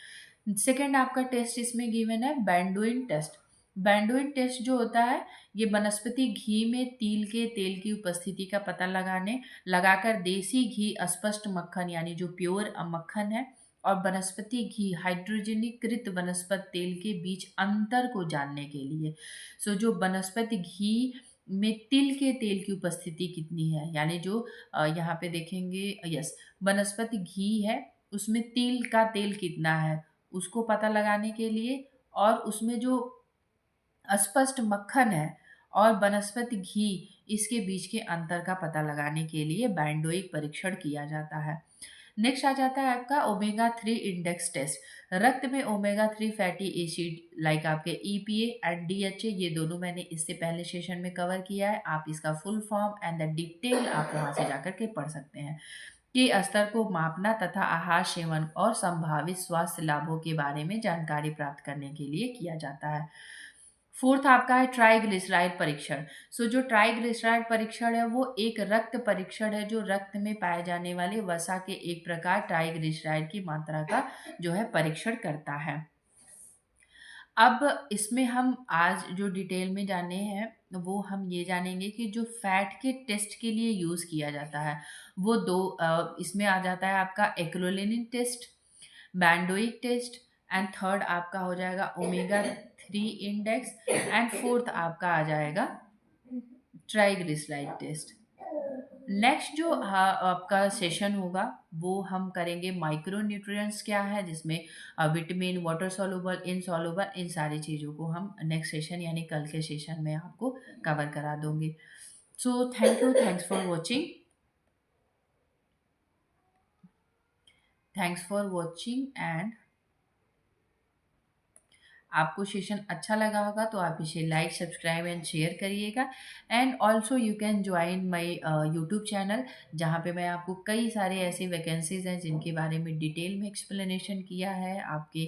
सेकंड आपका टेस्ट इसमें गिवन है बैंडोइन टेस्ट। बैंडोइन टेस्ट जो होता है ये वनस्पति घी में तिल के तेल की उपस्थिति का पता लगाकर देसी घी अस्पष्ट मक्खन यानी जो प्योर मक्खन है और वनस्पति घी हाइड्रोजनीकृत वनस्पति तेल के बीच अंतर को जानने के लिए। जो वनस्पति घी में तिल के तेल की उपस्थिति कितनी है, यानी जो यहाँ पे देखेंगे, यस, वनस्पति घी है उसमें तिल का तेल कितना है उसको पता लगाने के लिए, और उसमें जो अस्पष्ट मक्खन है और वनस्पति घी इसके बीच के अंतर का पता लगाने के लिए बैंडोइक परीक्षण किया जाता है। नेक्स्ट आ जाता है आपका ओमेगा 3 इंडेक्स टेस्ट। रक्त में ओमेगा 3 फैटी एसिड लाइक आपके ईपीए एंड डीएचए, ये दोनों मैंने इससे पहले सेशन में कवर किया है। आप इसका full form and the detail आप वहाँ से जाकर के पढ़ सकते हैं। के स्तर को मापना तथा आहार सेवन और संभावित स्वास्थ्य लाभों के बारे में जानकारी प्राप्त करने के लिए किया जाता है। फोर्थ आपका है ट्राइग्लिसराइड परीक्षण। जो ट्राइग्लिसराइड परीक्षण है वो एक रक्त परीक्षण है जो रक्त में पाए जाने वाले वसा के एक प्रकार ट्राइग्लिसराइड की मात्रा का जो है परीक्षण करता है। अब इसमें हम आज जो डिटेल में जाने हैं वो हम ये जानेंगे कि जो फैट के टेस्ट के लिए यूज़ किया जाता है वो दो इसमें आ जाता है आपका एक्रोलिन टेस्ट, बैंडोइक टेस्ट एंड थर्ड आपका हो जाएगा ओमेगा 3 इंडेक्स एंड फोर्थ आपका आ जाएगा ट्राइग्लिसराइड टेस्ट। नेक्स्ट जो आपका सेशन होगा वो हम करेंगे माइक्रो न्यूट्रिएंट्स क्या है, जिसमें विटामिन, वाटर सॉल्युबल, इनसॉल्युबल, इन सारी चीज़ों को हम नेक्स्ट सेशन यानी कल के सेशन में आपको कवर करा दूंगी। So thank you, thanks for watching and आपको सेशन अच्छा लगा होगा तो आप इसे लाइक, सब्सक्राइब एंड शेयर करिएगा। And also you can join my YouTube channel, जहाँ पे मैं आपको कई सारे ऐसे वैकेंसीज हैं जिनके बारे में डिटेल में एक्सप्लेनेशन किया है। आपके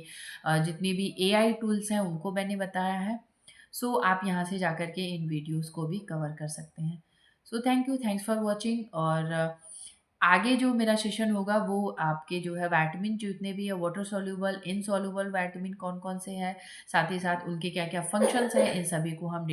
जितनी भी एआई टूल्स हैं उनको मैंने बताया है। आप यहाँ से जाकर के इन वीडियोज़ को भी कवर कर सकते हैं। Thank you, thanks for watching. और आगे जो मेरा सेशन होगा वो आपके जो है विटामिन जितने भी है, वाटर सॉल्युबल, इनसॉल्युबल विटामिन कौन कौन से हैं, साथ ही साथ उनके क्या क्या फंक्शंस हैं, इन सभी को हम